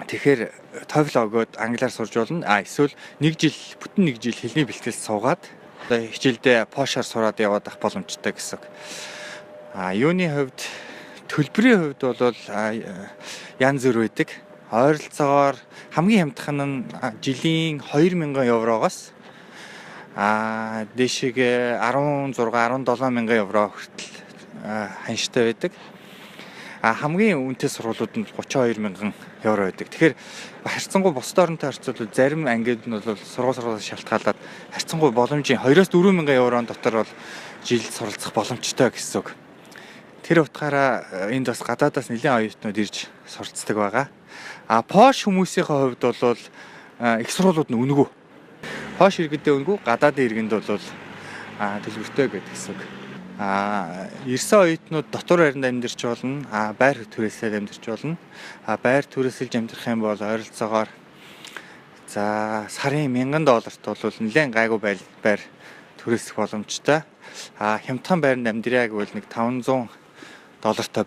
Тэгэхээр TOEFL өгөөд англиар сурж болно. Эсвэл 1 жил бүтэн 1 жил хэлний бэлтгэл суугаад одоо хичээлдээ польшаар сураад яваад авах боломжтой гэсэн. Юуны хувьд төлбөрийн хувьд бол янз бүр байдаг. Ойролцоогоор хамгийн хямдхан нь жилийн 2000 еврогоос дээшээ 16 17 мянган евро хүртэл ханштай байдаг. Хамгийн үнэтэй сургуулиуд нь 32 мянган евро байдаг. Тэгэхээр харьцангуй бусад орнтой харьцуулбал зарим ангид нь бол сургуулиудаас шалтгаалаад харьцангуй боломжийн 2-оос 4 мянган еврон дотор бол жил суралцах боломжтой гэсэн үг. Тэр утгаараа энд бас гадаадаас нэлээд оюутнууд ирж суралцдаг байгаа. Польш хүмүүсийнхээ хувьд бол их сургуулиуд нь үнэгүй. Польш иргэдээ үнэгүй, гадаадын иргэнд бол төлбөртэй гэсэн үг. Ирсэн оюутнууд дотор байранд амьдарч болно, байр түрээсээр амьдарч болно. Байр түрээсэлж амьдрах юм бол ойролцоогоор сарын $1000 бол нэлээд гайгүй байр түрээсэх боломжтой. Хямдхан байранд амьдраа гэвэл нэг $500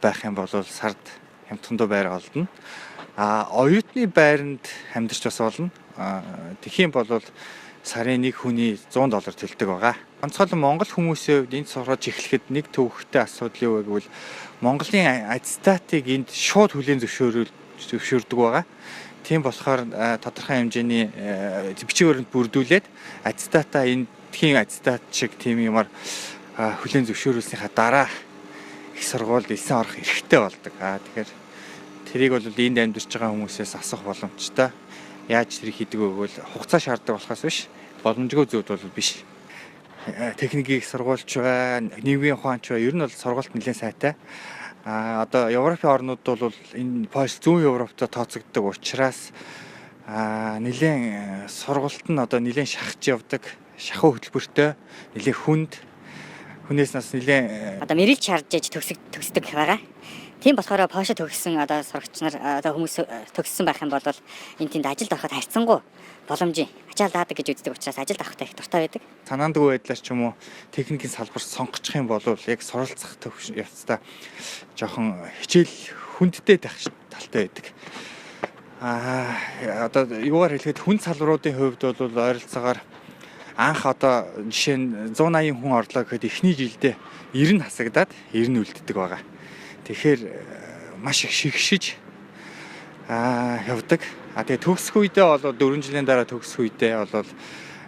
байх юм бол сард хямдхандуу байр олдно. Оюутны байранд амьдарч бас болно. Тэгхийн бол сарын нэг хүний $100 төлдөг байгаа. Онцгойлон монгол хүмүүсийн хувьд энд сургаж эхлэхэд нэг төвөгтэй асуудал юу вэ гэвэл Монголын аттестатыг энд шууд хүлээн зөвшөөрдөг байгаа. Тийм болохоор тодорхой хэмжээний бичиг баримт бүрдүүлээд аттестатаа эндхийн аттестат шиг тийм юмар хүлээн зөвшөөрүүлснийхаа дараа их сургуульд элсэн орох эрхтэй болдог. Тэгэхээр тэрийг бол энд амьдарч байгаа хүмүүсээс асуух боломжтой. Яаж тэр хийдэг вэ гэвэл хугацаа шаарддаг болохоос биш, боломжгүй зүйл бол биш. Техникийн сургуульч бай, нийгмийн ухаанч бай, ер нь бол сургуульд нэлээд сайтай. Одоо Европын орнууд бол энэ Польш зүүн Европтой тооцогддог учраас нэлээд сургуульд нь одоо нэлээд шахаж явдаг, шахуу хөтөлбөртэй, нэлээд хүнээс нас нэлээд одоо мэрэлж шаарж ээж төгсдөг байгаа. Тийм болохоор Польшид төгссөн одоо сурагч нар одоо хүмүүс төгссөн байх юм бол энэ тэнд ажилд ороход харьцангуй боломжийн ачаал даадаг гэж үздэг учраас ажилд орохтой их дуртай байдаг. Санаандгүй байдлаар ч юм уу техникийн салбар сонгочих юм бол яг суралцах явцдаа жоохон хичээл хүндтэй талтай байдаг. Одоо юугаар хэлэхэд хүн салбаруудын хувьд бол ойролцоогоор анх одоо жишээ нь 180 хүн орлоо гэхэд эхний жилдээ 90 хасагдаад 90 үлддэг байгаа. Тэгэхээр маш их шигшиж явдаг. Тэгээ төгсөх үедээ бол 4 жилийн дараа төгсөх үедээ бол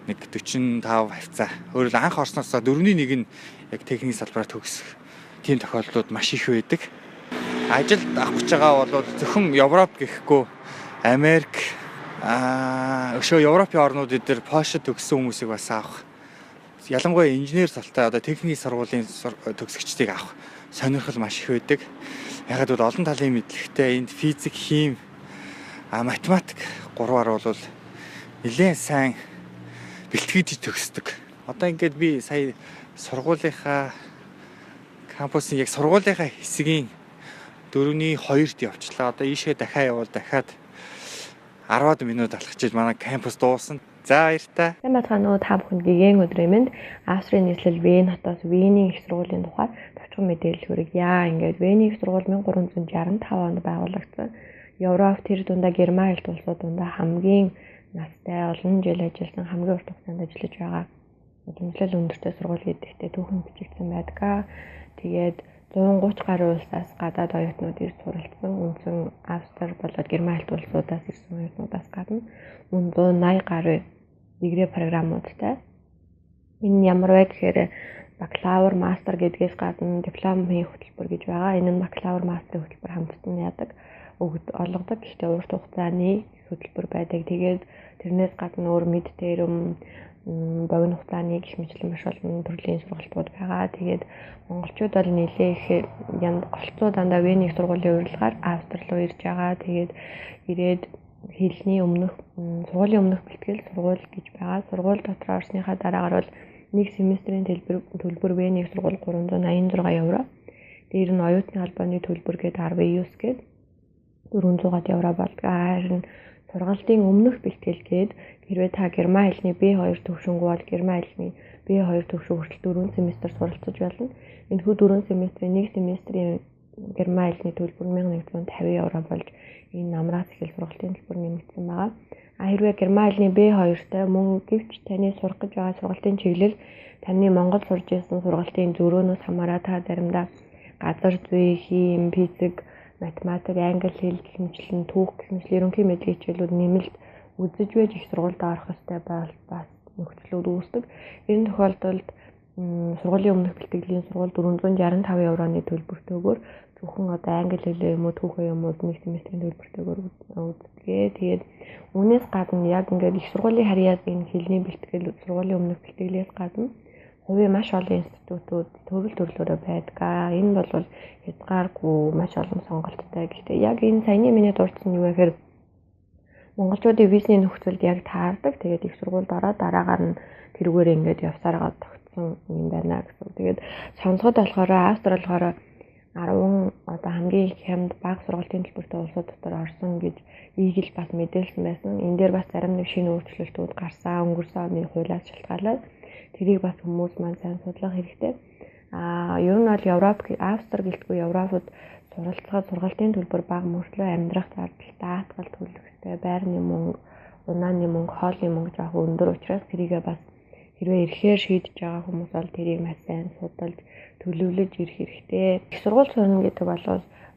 нэг 45 хавцаа. Өөрөөр анх орсноос 4-ний 1 нь яг техникийн салбараар төгсөх тийм тохиолдлууд маш их байдаг. Ажилд авах гэж байгаа бол зөвхөн Европ гэхгүй Америк өшөө Европын орнууд дээр Польшид төгссөн хүмүүсийг бас авах. Ялангуяа инженер салтай одоо техникийн сургуулийн төгсөгчдийг авах сонирхол маш их байдаг. Ягаад гэвэл олон талын мэдлэгтэй энд физик, хим, математик 3-аар бол нэлээд сайн бэлтгэж төгсдөг. Одоо ингээд би сая сургуулийнхаа кампусын яг сургуулийнхаа хэсгийн 4-ний 2-т явчлаа. Одоо ийшээ дахиад явбал дахиад 10 минут алхachиж манай кампус дуусна. За баяртай. Сайн бацгаана уу та бүхэнд гэгээн өдрийн мэнд Австрийн нийслэл Вен хотоос Вений их сургуулийн тухай товчхон мэдээлэл хүргье. Ингээд Вений их сургууль 1365 онд байгуулагдсан. Европ тэр дундаа Герман хэлт улсууд дундаа хамгийн настай олон жил ажилласан хамгийн урт хугацаанд ажиллаж байгаа. Уламжлал өндөртэй сургууль гэдэгтээ түүхэн бичигдсэн байдаг. Тэгээд 130 гаруй улсаас гадаад оюутнууд ирж суралцсан. Үндсэн Австри болоод Герман алт улсуудаас ирсэн оюутнуудаас гадна мөн 180 гаруй дигри програмуудтай. Энэ ямар вэ гэхээр бакалавр, мастер гэдгээс гадна дипломын хөтөлбөр гэж байгаа. Энэ нь бакалавр, мастерын хөтөлбөр хамтдан яадаг, олгодог. Гэхдээ урт хугацааны хөтөлбөр байдаг. Тэгээд тэрнээс гадна өөр мэд тээрэм, богино хугацааны гэх мэтлэн маш олон төрлийн сургалтууд байгаа. Тэгээд монголчууд бол нэлээ их голцоо дандаа Вений сургуулийн урилгаар Австри руу ирж байгаа. Тэгээд ирээд хэлний сургуулийн өмнөх бэлтгэл сургууль гэж байгаа. Сургууль дотор орсныхаа дараагаар бол нэг семестрийн төлбөр Вений сургууль 386 евро. Дээр нь оюутны албаны төлбөр гээд 10 EUS гээд 400 евро болдог. Харин сургалтын өмнөх бэлтгэл гээд хэрвээ та герман хэлний B2 төвшингүй бол герман хэлний B2 төвшин хүртэл 4 семестр суралцаж болно. Энэхүү 4 семестрийн нэг семестрийн герман хэлний төлбөр 1150 евро болж энэ намраас ихэл сургалтын төлбөр нэмэгдсэн байгаа. Хэрвээ герман хэлний B2-тай мөн гэвч таны сурах гэж байгаа сургалтын чиглэл таны Монгол сурж ирсэн сургалтын зөрөөнөөс хамаараа та заримдаа газар зүй, хим, физик, математик, англи хэл гэх мэтлэн түүх гэх мэтлэн ерөнхий мэдлэг хичээлүүд нэмэлт үзэж байж их сургуульд орох ёстой бол бас нөхцлүүд үүсдэг. Энэ тохиолдолд сургуулийн өмнөх бэлтгэлийн сургууль 465 евроны төлбөртэйгээр зөвхөн одоо англи хэлээ юм уу түүхээ юм уу нэг семестрийн төлбөртэйгээр үздэг. Тэгээд үүнээс гадна яг ингээд их сургуулийн харьяаг энэ хэлний бэлтгэл сургуулийн өмнөх бэлтгэлээс гадна хувийн маш олон институтууд төрөлөөрөө байдаг. Энэ бол хязгааргүй маш олон сонголттой. Гэхдээ яг энэ саяны миний дурдсан юу вэ гэхээр монголчуудын визний нөхцөлд яг таардаг. Тэгээд их сургуульд ороод дараагаар нь тэрүүгээр ингээд явсараа тогтсон юм байна гэсэн. Тэгээд сонсоход болохоор Австри болохоор 10 одоо хамгийн хямд бага сургалтын төлбөртэй улсууд дотор орсон гэж ийгэл бас мэдээлсэн байсан. Энэ дээр бас зарим нэг шинэ өөрчлөлтүүд гарсан. Өнгөрсөн оны хуулиас шалтгаалаад тэрийг бас хүмүүс маань сайн судлах хэрэгтэй. Ер нь бол Австри гэлтгүй Европод суралцахад сургалтын төлбөр бага мөртлөө амьдрах зардал, даатгал төлөх хэрэгтэй, байрны мөнгө, унааны мөнгө, хоолны мөнгө жоох өндөр учраас тэрийгээ бас хэрвээ ирэхээр шийдэж байгаа хүмүүс бол тэрийг маш сайн судалж төлөвлөж ирэх хэрэгтэй. Их сургууль сурна гэдэг бол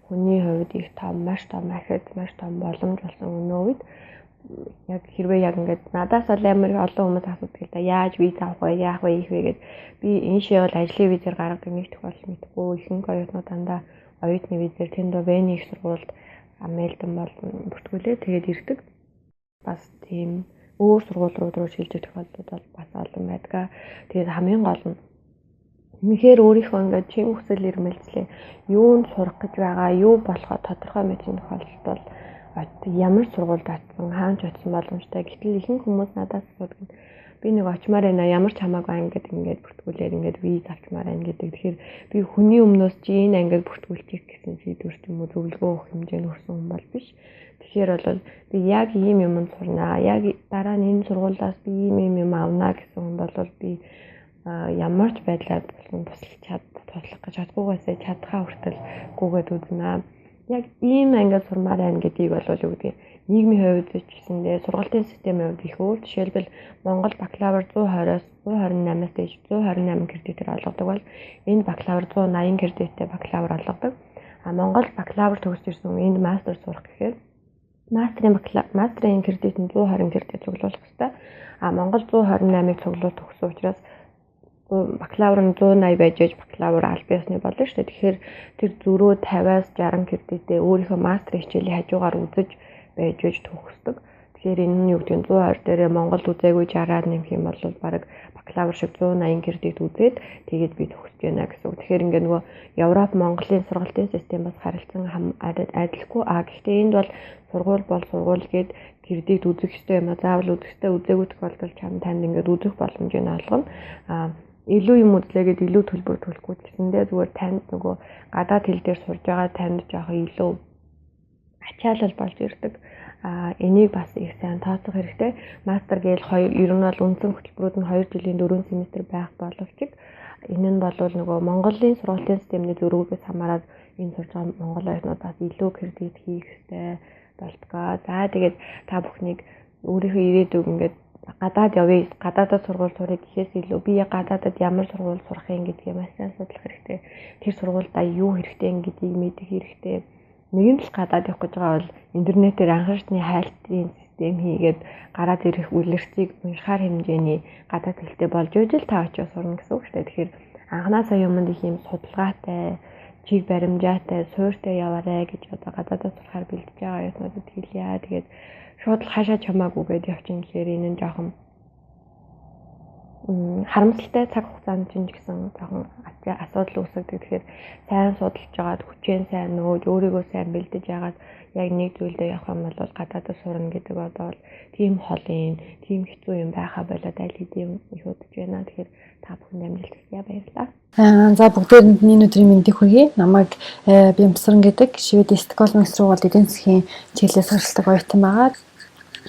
хүний хувьд их том, маш том ахиц, маш том боломж болсон өнөө үед яг хэрвээ яг ингээд надаас бол амар олон хүмүүс асуудаг л да яаж виз авах вэ, яах вэ, ийх вэ гэд би энэ шээ бол ажлын визээр гаргадаг нэг тохиолдол мэдгүй. Ихэнх оюутнууд дандаа оюутны визээр тэнд Вений их сургуульд амлалтан бол бүртгүүлээ тэгээд ирдэг. Бас тийм өөр сургууль руу шилжих тохиолдлууд бол бас олон байдаг. Тэгээд хамгийн гол нь үнэхээр өөрийнхөө ингээд чин хүсэл эрмэлзлээ юунд сурах гэж байгаа, юу болохоо тодорхой мэдсэн тохиолдолд бол ямар сургуульд очсон, хаанч очсон боломжтой. Гэтэл ихэнх хүмүүс надаас асуудаг нь би нэг очмаар байна, ямар ч хамаагүй ангид ингээд бүртгүүлээд ингээд виз авчмаар байна гэдэг. Тэгэхээр би хүний өмнөөс чи энэ ангид бүртгүүлчих гэсэн шийдвэрт юм уу зөвлөгөө өгөх хэмжээнд хүрсэн хүн бол биш. Тэгэхээр бол би яг ийм юмд сурнаа, яг дараа нь энэ сургуулиас би ийм авнаа гэсэн хүн бол би ямар ч байдлаар туслах гэж чадгүйгээсээ чадхаа хүртэл гүгээд үзнэ. Яг ийм ангид сурмаар байна гэдгийг бол юу гэдэг нийгмийн хувьд ч гэсэндээ сургалтын системийн хувьд их өөр. Жишээлбэл Монгол бакалавр 120-аас 128-аас дээш 128 кредитээр олгодог бол энэ бакалавр 180 кредиттэй бакалавр олгодог. Монгол бакалавр төгсөж ирсэн энд мастер сурах гэхээр мастерын кредит нь 120 кредит цуглуулах хэрэгтэй. Монгол 128-ыг цуглуулах төгсөн учраас бакалавр нь 180 байж ээж бакалавр аль биесны болно шүү дээ. Тэгэхээр тэр зөрөө 50-аас 60 кредитээ өөрийнхөө мастерын хичээлийн хажуугаар үзэж байж төгсдөг. Тэгэхээр энэ нь юу гэдэг нь 120 дээрээ Монгол үзээгүй 60-аар нэмэх юм бол баг бакалавр шиг 180 кредит үзээд тэгээд би төгсөж байна гэсэн үг. Тэгэхээр ингээд нөгөө Европ Монголын сургалтын систем бас харилцан адилгүй. Гэхдээ энд бол сургууль гээд кредит үзэх хэрэгтэй юм а. Заавал үзэх хэрэгтэй үзээгүй тохиолдолд танд ингээд үзэх боломжийг олгоно. Илүү юм үзлээгээд илүү төлбөр төлөхгүй гэсэндээ зүгээр танд нөгөө гадаад хэл дээр сурж байгаа танд жоох илүү ачаалал болж ирдэг. Энийг бас их сайн тооцох хэрэгтэй. Мастер гээл ер нь бол үндсэн хөтөлбөрүүд нь 2 жилийн 4 семестр байх боловч энэ нь бол нөгөө Монголын сургуулийн системний зөрүүгээс хамаарат энэ сурж байгаа монгол оюутнуудаас илүү кредит хийх хэрэгтэй болтгоо. За тэгээд та бүхнийг өөрийнхөө ирээдүйг ингээд гадаад явъя, гадаадад сургууль сурах гэхээс илүү би гадаадад ямар сургууль сурах юм гэдгийг маш сайн судлах хэрэгтэй. Тэр сургуульдаа юу хэрэгтэй гэдгийг мэдэх хэрэгтэй. Нэгэн л гадаад явах гэж байгаа бол интернетээр анхаарчны хайлтын систем хийгээд гараад ирэх үлгэрсийг уншихаар хэмжээний гадаад хэлтэй болж ижил та очиж сурна гэсэн үг шүү дээ. Тэгэхээр анханасаа юмд их юм судалгаатай, чиг баримжаатай, суурьтай яваарэ гэж одоо гадаадад сурахаар бэлдэж байгаа юмнуудад хэлье. Тэгээд шууд хашаа чамаагүйгээд явчихын гэхээр энэ нь жоохон харамсалтай цаг хугацаанд ч гэсэн жоохон асуудал үүсгдэг. Тэгэхээр сайн судалж байгаад хүчээр сайн нөөж өөрийгөө сайн бэлдэж яагаад яг нэг зүйлдээ явах юм бол гадаадд сурна гэдэг одоо тийм холын, тийм хэцүү юм байхаа болоод аль хэдийн их удаж байна. Тэгэхээр та бүхэнд амжилт хүсье, баярлалаа. За бүгдээрэнд миний өдрийн мэндийг хүргэе. Намайг Бямсран гэдэг Швед Стокгольм сургууль эдийн засгийн чиглэлээс суралцдаг оюутан байгаа.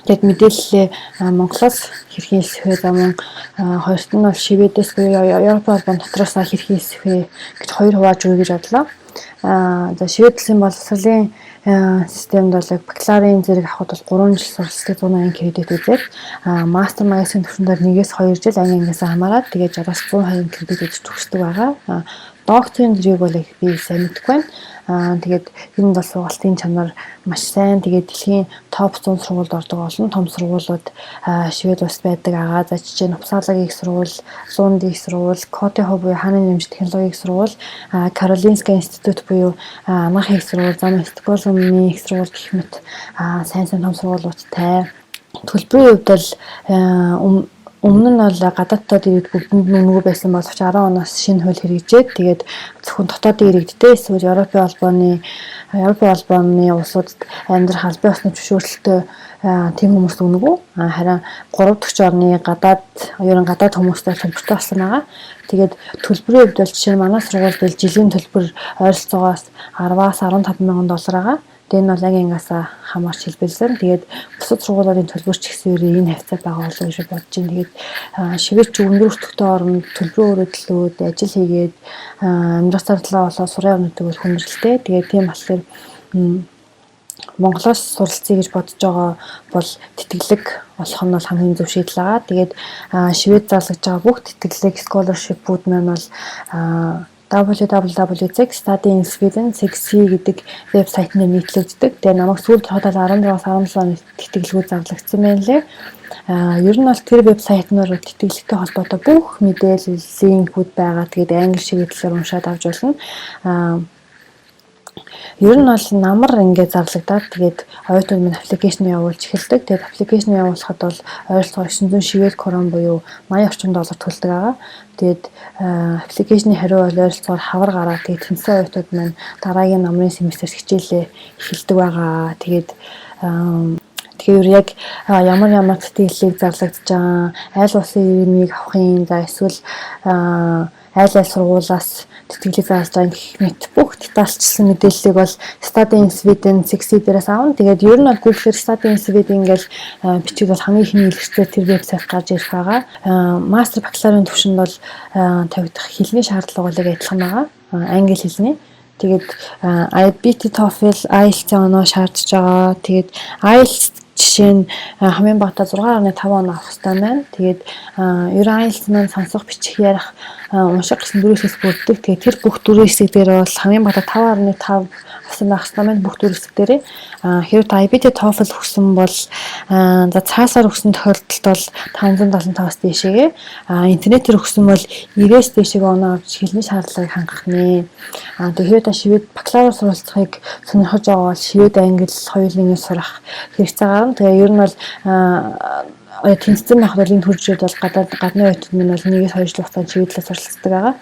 Тэгээд мэдээлэлээ Монголоос хэрхэн хэлсвэ, за мөн хоёрт нь бол Шведээс буюу Европ улбан дотроос хэрхэн хэлсвэ гэж хоёр хувааж өгье гэж бодлоо. За Швед улсын боловсролын системд бол яг бакалаврын зэрэг авахд бол 3 жил суралцдаг 180 кредит үзээд мастер магистрийн түвшиндээр 1-2 жил ангингаас хамаарат тэгээд жаргаас 120 кредит үзэж төгсдөг байгаа. Докторийн зэрэг бол их би сайн мэдэхгүй байна. Тэгээд энэ бол сургалтын чанар маш сайн. Тэгээд дэлхийн топ 100 сургуульд ордог олон том сургуулиуд Швед улсад байдаг байгаа. За жишээ нь Uppsala-гийн их сургууль, Lund их сургууль, KTH буюу Хааны нэмж технологийн их сургууль, Karolinska институт буюу Амаахын их сургууль, зам Стокгольмын их сургууль гэх мэт сайн том сургуулиудтай. Төлбөрийн хувьд бол өмнө нь бол гадаадд ирээд бүгдэнд нүгөө байсан боловч 10 оноос шинэ хууль хэрэгжээд тэгээд зөвхөн дотоодын иргэдтэй эсвэл Европын холбооны улсуудад амьдрах албан ёсны зөвшөөрлөлтөй тийм хүмүүст өгнөгөө. Харин 3 дахь орны гадаад хүмүүстэй төлбөртэй болсон байгаа. Тэгээд төлбөрийн хувьд бол жишээ нь манай сургуульд бол жилийн төлбөр ойролцоогоос 10-аас 15 мянган доллар байгаа. Энэ бол ангингаас хамаарч хэлбэлсэн. Тэгээд бусад сургуулиудын төлбөр ч гэсэн энэ хавцаа байгаа болов гэж бодож байна. Тэгээд Шведч өндөр өртөгтэй оронд төлбөрийн өрөөдлүүд ажил хийгээд амьдрах зардалаа болоод сурын орнуудыг бол хүндрэлтэй. Тэгээд тийм болохоор Монголоос суралцъя гэж бодож байгаа бол тэтгэлэг олох нь бол хамгийн зөв шийдэл байгаа. Тэгээд Швед зарлаж байгаа бүх тэтгэлэг scholarship-ууд маань бол www.studyinSweden.cc гэдэг вебсайтанд нийтлэгддэг. Тэгээ намайг сүүлд хотод 16-17 оны тэтгэлгүүд зарлагдсан байна лээ. Ер нь бол тэр вебсайтноор тэтгэлэгтэй холбоотой бүх мэдээлэл, линкүүд байгаа. Тэгээд англи шийдлээр уншаад авч болно. Ер нь бол намар ингээд зарлагдаад тэгээд оюутнууд минь аппликейшн явуулж эхэлдэг. Тэгээд аппликейшн явуулахад бол ойролцоогоор 900 швед крон буюу 80 орчим доллар төлдөг байгаа. Тэгээд аппликейшны хариу бол ойролцоогоор хавар гараад тэгээд тэнцсэн оюутнууд маань дараагийн намрын семестрт хичээлээ эхэлдэг байгаа. Тэгээд тэгэхээр яг ямар тэтгэлэг зарлагдж байгаа, аль улсын иргэнийг авахын, за эсвэл айл сургуулаас тэтгэлэг зааж байгаа гэх мэт бүх детальчилсан мэдээллийг бол studyinSweden.cc дээрээс авна. Тэгээд ер нь бол Google-ээр studyinSweden гэж бичиж бол хамгийн ихний илэрхийлэлээр тэр вебсайт гарч ирэх байгаа. Мастер бакалаврын түвшинд бол тавигдах хэлний шаардлага бол адилхан байгаа. Англи хэлний. Тэгээд IBT, TOEFL, IELTS оноо шаардж байгаа. Тэгээд IELTS жишээ нь хамгийн багадаа 6.5 оноо авах хэрэгтэй байна. Тэгээд ер нь IELTS маань сонсох, бичих, ярих, унших гэсэн 4 хэсэг бүрддэг. Тэгээд тэр бүх 4 хэсэг дээр бол хамгийн багадаа 5.5 авсан байх хэрэгтэй байна. Бүх 4 хэсэг дээрээ. Хэрвээ IBT, TOEFL өгсөн бол за цаасаар өгсөн тохиолдолд бол 575-аас дээшээгээ, интернетээр өгсөн бол 90-ээс дээшээгээ оноо авч хэлний шаардлагыг хангах нэ. Тэгээд та швед бакалавр суралцахыг сонирхож байгаа бол швед, англи хоёулын сурах хэрэгцээ гарна. Тэгээ ер нь бол тэнцсэн байх бол энэ төржид бол гадны оюутнууд минь бол 1-2 жил хугацаанд шведлээ суралцдаг байгаа.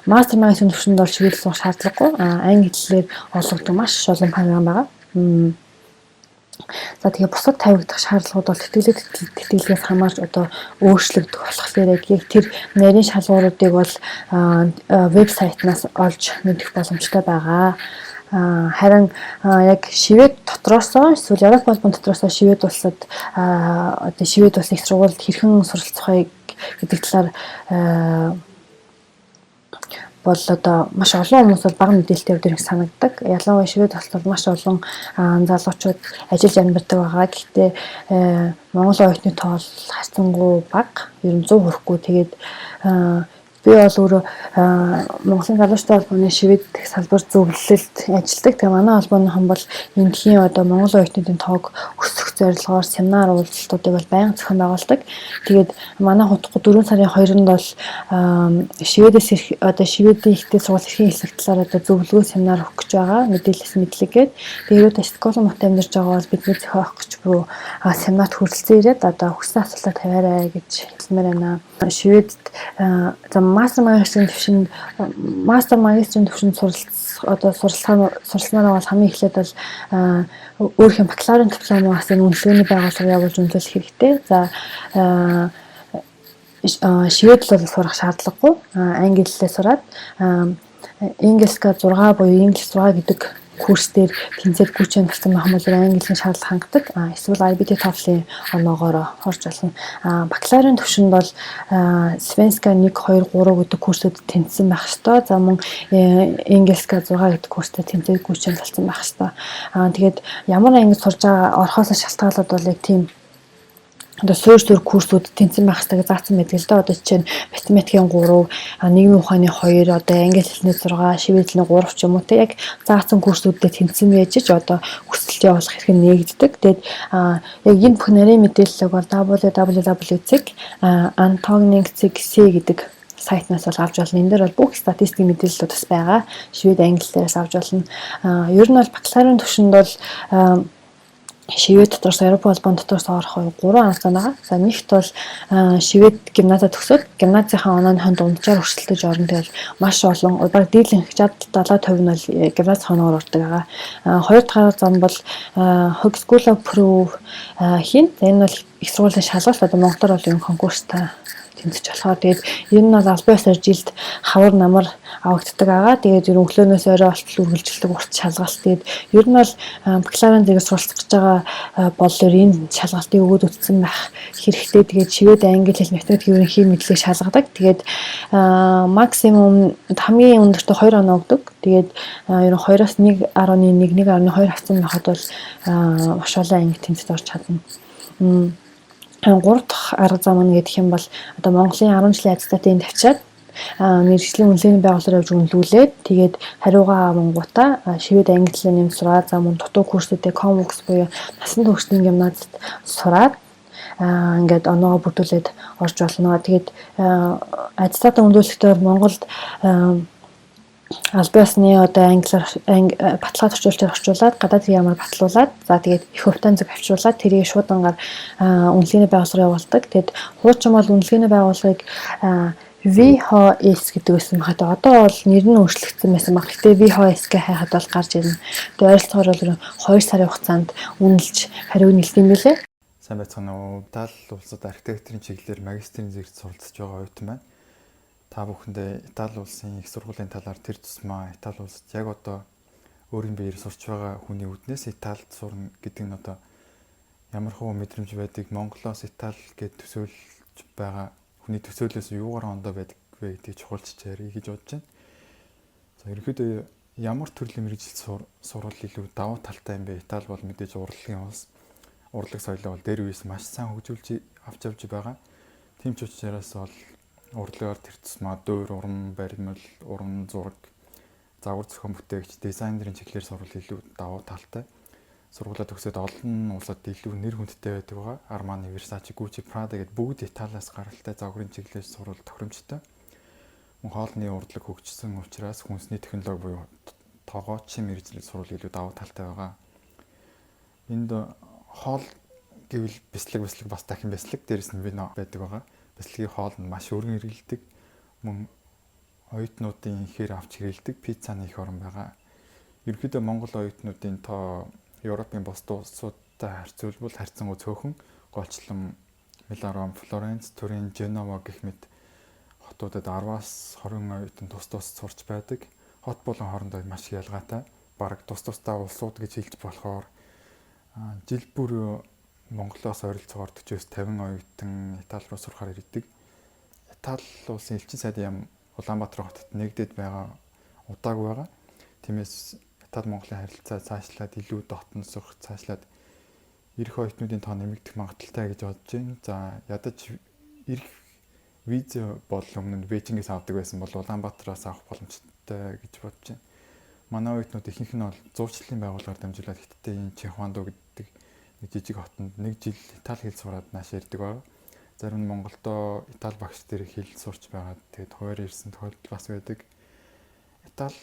Мастер магистрийн түвшинд бол швед сурах шаардлагагүй. Англи хэлээр олгодог маш олон програм байгаа. За тэгээ бусад тавигдах шаардлагууд бол тэтгэлгээс хамаарч одоо өөрчлөгдөх болохоор яг тэр нарийн шалгууруудыг бол вебсайтнаас олж мэдэх боломжтой байгаа. Харин яг Швед дотроос эсвэл Европ улбан дотроос Швед улсад одоо Швед улсын их сургуульд хэрхэн суралцахыг гэдэг талаар бол одоо маш олон хүмүүс бол бага мэдээлэлтэй өдрийг санагддаг. Ялангуяа Швед улсад маш олон залуучууд ажиллаж амьдардаг байгаа. Гэхдээ Монголын оюутны тоо бол харьцангуй бага. Ер нь 100 хүрэхгүй. Тэгээд би бол өөрөө Монголын залуучдын холбооны Швед дэх салбар зөвлөлд ажилладаг. Тэгээ манай холбооныхон бол эндхийн одоо Монголын оюутнуудын тоог өсгөх зорилгоор семинар уулзалтуудыг бол байнга зохион байгуулдаг. Тэгээд манай хутгад 4 сарын 2-нд бол Шведээс одоо Шведийн ихтэй сургууль эрхийн хэллэг талаар одоо зөвлөгөө семинар өгөх гэж байгаа. Мэдээлэл мэдлэгээд тэгээд Стокгольм хотод амьдарч байгаа бол бидний зохиох гэж буюу семинарт хүрэлцэн ирээд одоо хүссэн асуултаа тавиарай гэж хэлмээр байна. Шведд мастер магистрийн төвшөнд суралцсанаар бол хамгийн эхлээд бол өөрийнхөө бакалаврын дипломоос энэ үнэлгээний байгууллага явуулж үнэлэх хэрэгтэй. За Швед бол сурах шаардлагагүй. Англи хэлээр сураад Engelska 6 буюу English 6 гэдэг курс дээр тэнцээд гүйцэн гарсан байх юм бол англи хэлний шаардлага хангадаг. Эсвэл IBT TOEFL-ийн оноогоор орж болно. Бакалаврын түвшинд бол Svenska 1 2 3 гэдэг курсүүд тэнцсэн байх ёстой. За мөн Engelska 6 гэдэг курстэй тэнцээд гүйцэн болсон байх ёстой. Тэгээд ямар ангид сурж байгаа орхоос шалтгаалаад бол яг тийм одоо суурь курсууд тэнцэн байх хэрэгтэй гэж заасан байдаг л да. Одоо жишээ нь математикийн 3, нийгмийн ухааны 2, одоо англи хэлний 6, шивэд хэлний 3 ч юм уу те яг заасан курсуудад тэнцэн байж ч одоо хүсэлт явуулах хэрэг нээгддэг. Тэгээд яг энэ бүх нарийн мэдээллийг бол www.antoning.c гэдэг сайтнаас бол авч болно. Энэ дээр бол бүх статистикийн мэдээллүүд бас байгаа. Швед англи дээрээс авч болно. Ер нь бол бакалаврын түвшинд бол Швед дотроос Европ холбоон дотроос орох 3 арга зам байгаа. За нэгт бол Швед гимназиа төгсөөд гимназийнхаа онооны дунджаар өрсөлдөж орно. Тэгэл маш олон баг дийлэнх 60-70% нь бол гимназийн оноор ордог байгаа. Хоёр дахь зам бол Högskola Prov хийн. Энэ бол их сургуулийн шалгалт одоо Монголоор бол юм конкурстай тэмцэж болохоор тэгээд энэ нь бол албан ёсоор жилд хавар намар авагддаг байгаа. Тэгээд ер нь өглөөнөөс орой болтол үргэлжилдэг урт шалгалт. Тэгээд ер нь бол бакалаврын зэрэг суралцах гэж байгаа боллоор энэ шалгалтыг өгөөд үтсэн байх хэрэгтэй. Тэгээд шивэд англи хэл математик ерөнхий мэдлэг шалгадаг. Тэгээд максимум хамгийн өндөртөө 2 оноо өгдөг. Тэгээд ер нь 2-оос 1.1 1.2 авсан байхад бол маш олон анги тэмцэд орж чадна. 3 дахь арга зам нь гэдэг юм бол одоо Монголын 10 жилийн аттестатыг тавьчаад мэргэжлийн үнэлгээний байгууллагаар явж үнэлүүлээд тэгээд хариугаа авангуудаа шивэд англи хэлээр нэм сураад за мөн дутуу курсүүдээ Comvox буюу насан туршийн гимназид сураад ингээд оноогоо бүтүүлээд орж болно. Тэгээд аттестат үнэлэхдээ Монголд албан ёсны одоо англиар баталгаа орчуулад гадаад ямар батлуулаад за тэгээд их хувьтай зөв авчруулад тэрийг шуудангаар үнэлгээний байгууллагаар явуулдаг. Тэгээд хуучин бол үнэлгээний байгууллагыг VHS гэдэг байсан хат одоо бол нэр нь өөрчлөгдсөн байсан баг. Гэхдээ VHS-гээ хайхад бол гарч ирнэ. Тэгээд ойролцоогоор бол 2 сарын хугацаанд үнэлж хариуг нэлдэм билээ. Сайн байцгаана уу? Итали улсад архитектурын чиглэлээр магистрийн зэрэгт суралцж байгаа оюутан байна. Та бүхэндээ Итали улсын их сургуулийн талаар тэр тусмаа Итали улсад яг одоо өөрийн биеэр сурч байгаа хүний үднээс Италид сурна гэдэг нь одоо ямар хөө мэдрэмж байдаг, Монголоос Итали гэд төсөөлж байгаа хүний төсөөлөөс юугаар ондоо байдаг вэ гэдгийг чухалчж ярих гэж бодож байна. За ерөнхийдөө ямар төрлийн мэргэжил сурвал илүү давуу талтай юм бэ? Итали бол мэдээж урлагийн улс. Урлаг соёлоо бол дээр үеэс маш сайн хөгжүүлж авч байгаа. Тийм ч учраас бол урлагаар тэр тусмаа дөөр, уран баримл, уран зураг, загвар зохион бүтээгч, дизайнерын чиглэлээр сурвал илүү давуу талтай. Сургуулаа төгсөөд олон улсад илүү нэр хүндтэй байдаг байгаа. Armani, Versace, Gucci, Prada гэдэг бүгд Италиас гаралтай загварын чиглэлээр сурвал тохиромжтой. Мөн хоолны урдлаг хөгжсөн учраас хүнсний технологи буюу тоогоочийн мэргэжил сурвал илүү давуу талтай байгаа. Энд хоол гэвэл бяцлаг бас дахин бяцлаг дээрээс нь вино байдаг байгаа. Бяцлагийн хоол нь маш өргөн хэрэглэдэг. Мөн оюутнуудын ихээр авч хэрэглэдэг пиццаны их орон байгаа. Ерөнхийдөө Монгол оюутнуудын тоо Европын бус улсуудтай харьцуулбал харьцангуй цөөхөн. Голчлон Милан, Флоренц, Турин, Женова гэх мэт хотуудад 10-аас 20 оюутан тус сурч байдаг. Хот болон хоорондоо маш ялгаатай. Бараг тусдаа улсууд гэж хэлж болохоор жил бүр Монголоос ойролцоогоор 40-50 оюутан Итали руу сурахаар ирдэг. Итали улсын элчин сайдын яам Улаанбаатар хотод нэгдээд байгаа удаагүй байгаа. Тиймээс Итали Монголын харилцаа цаашлаад илүү дотносох, цаашлаад ирэх оюутнуудын тоо нэмэгдэх магадaltaй гэж бодож байна. За ядаж ирэх виз бол өмнө нь Бээжингээс авдаг байсан бол Улаанбаатараас авах боломжтой гэж бодож байна. Манай оюутнууд ихэнх нь бол зурчлалын байгууллагаар дамжуулаад Хятадын энэ Чихвандо гэдэг нэг жижиг хотод 1 жил Итали хэл сураад нааш ирдэг байгаа. Зарим нь Монголдоо Итали багш дээр хэл сурч байгаад тэгээд хуваар ирсэн тохиолдол бас байдаг. Итали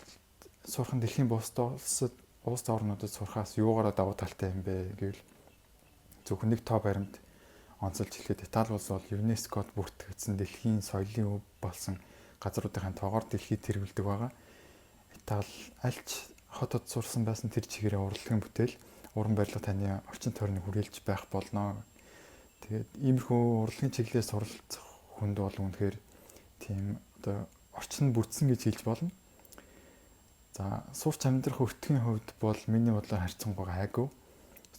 сурах нь дэлхийн бус орнуудад сурахаас юугаараа давуу талтай юм бэ гэвэл зөвхөн нэг тоо баримт онцолж хэлэхэд Итали улс бол ЮНЕСКОд бүртгэгдсэн дэлхийн соёлын өв болсон газруудын тоогоор дэлхийд тэргүүлдэг байгаа. Итали альч хотод сурсан байсан тэр чигээрээ урлагийн бүтээл, уран барилга таны орчин тойрныг хүрээлж байх болно. Тэгээд иймэрхүү урлагийн чиглэлээр суралцах хүнд бол үнэхээр тийм одоо орчин бүтсэн гэж хэлж болно. За сурч амьдрах өртгийн хувьд бол миний бодлоор харьцангуй гайгүй.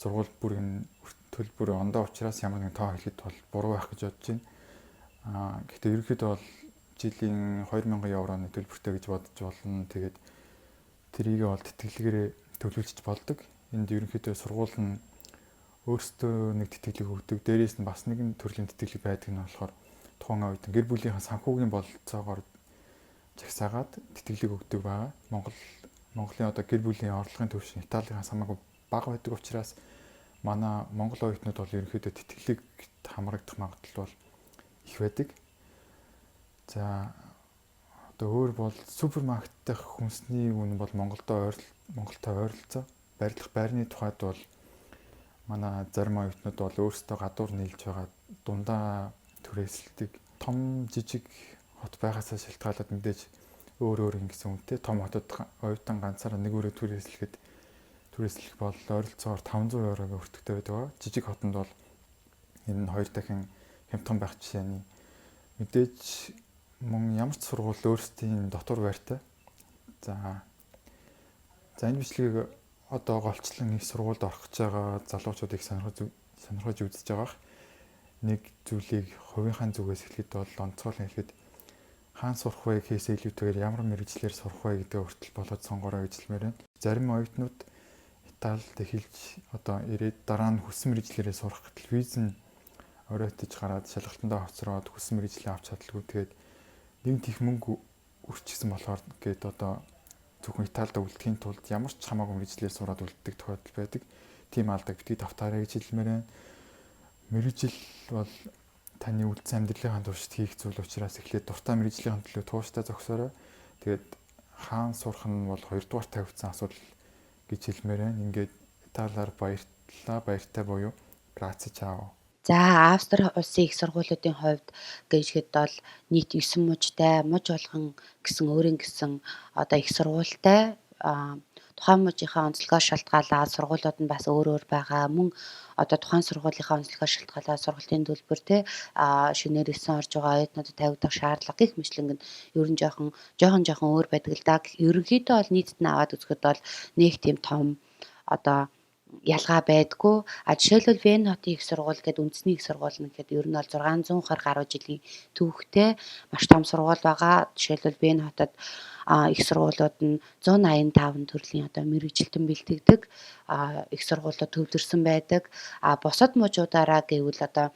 Сургууль бүрийн төлбөр ондоо учраас ямар нэгэн тоо хэлэхэд бол буруу байх гэж бодож байна. Гэхдээ ерөнхийдөө бол жилийн 2000 евроны төлбөртэй гэж бодож болно. Тэгээд тэрийг бол тэтгэлгээрээ төлөвлөж болдог. Энд ерөнхийдөө сургууль нь өөрсдөө нэг тэтгэлэг өгдөг. Дээрээс нь бас нэгэн төрлийн тэтгэлэг байдаг нь болохоор тухайн оюутан гэр бүлийнхаа санхүүгийн бололцоогоор жагсаагаад тэтгэлэг өгдөг байгаа. Монголын одоо гэр бүлийн орлогын түвшин Италиас хамаагүй бага байдаг учраас манай монгол оюутнууд бол ерөнхийдөө тэтгэлэгт хамрагдах магадлал бол их байдаг. За одоо өөр бол супермаркет дэх хүнсний үн бол Монголтой ойролцоо. Барилах байрны тухайд бол манай зарим оюутнууд бол өөрсдөө гадуур нийлж байгаа дундаа түрээсэлдэг. Том жижиг хот байгаасаа шалтгаалаад мэдээж өөр ингэсэн үнэтэй. Том хотод оюутан ганцаараа нэг өрөө түрээслэх бол ойролцоогоор 500 еврогийн өртөгтэй байдаг. Жижиг хотод бол энэ 2 дахин хямдхан байх жишээний мэдээж мөн ямар ч сургууль өөрсдийн дотор байртай. За энэ бичлэгийг одоо голчлон их сургуульд орох гэж байгаа залуучуудыг сонирхож үзэж байгаа. Нэг зүйлийг хувийнхаа зүгээс хэлэхэд бол онцгойлон хэлэхэд хаан сурах вэ гэхээс илүүтэйгээр ямар мэрэгчлэр сурах вэ гэдэг хүртэл болоод сонгороо гэж хэлмээр байна. Зарим оюутнууд Италид эхэлж одоо ирээд дараа нь хүссэн мэрэгчлэрээ сурах гэтэл виз нь оройтож гараад шалгалтандаа хоцроод хүссэн мэрэгчлээ авч чадлагүй. Тэгээд нэг тийх мөнгө өрчихсөн болохоор гээд одоо зөвхөн Италид үлдэхийн тулд ямар ч хамаагүй мэрэгчлэр сураад үлддэг тохиолдол байдаг. Тийм алдаг битгий давтаарай гэж хэлмээр байна. Мэрэгжил бол таны үлдсэн амьдралынхаа туршид хийх зүйл учраас эхлээд дуртай мэрэгжлийн төлөө тууштай зогсоорой. Тэгээд хаан сурах нь бол 2 дугаар тавьсан асуудал гэж хэлмээр байна. Ингээд Италиар баяртай буюу граци чао. За Австри улсын их сургуулиудын хувьд гэжгээд бол нийт 9 мужтай, муж болгон гэсэн өөрийн гэсэн одоо их сургуультай тухайн мужийнхаа онцлогоо шалтгаалаад сургуулиуд нь бас өөр байгаа. Мөн одоо тухайн сургуулийнхаа онцлогоо шалтгаалаад сургалтын төлбөр шинээр 9 орж байгаа оюутнуудад тавигдах шаардлага гэх мэтлэн ер нь жоохон өөр байдаг л да. Ерөнхийдөө бол нийтэд нь аваад үзэхэд бол нэг тийм том одоо ялгаа байдгүй. Жишээлбэл Вен хотын их сургууль гэдэг үндэсний их сургууль нь гэхэд ер нь бол 600 гаруй жилийн түүхтэй маш том сургууль байгаа. Жишээлбэл Вен хотод их сургуулиуд нь 185 төрлийн одоо мэргэжилтэн бэлтгэдэг их сургуулиуд төвлөрсөн байдаг. Бусад мужуудаараа гэвэл одоо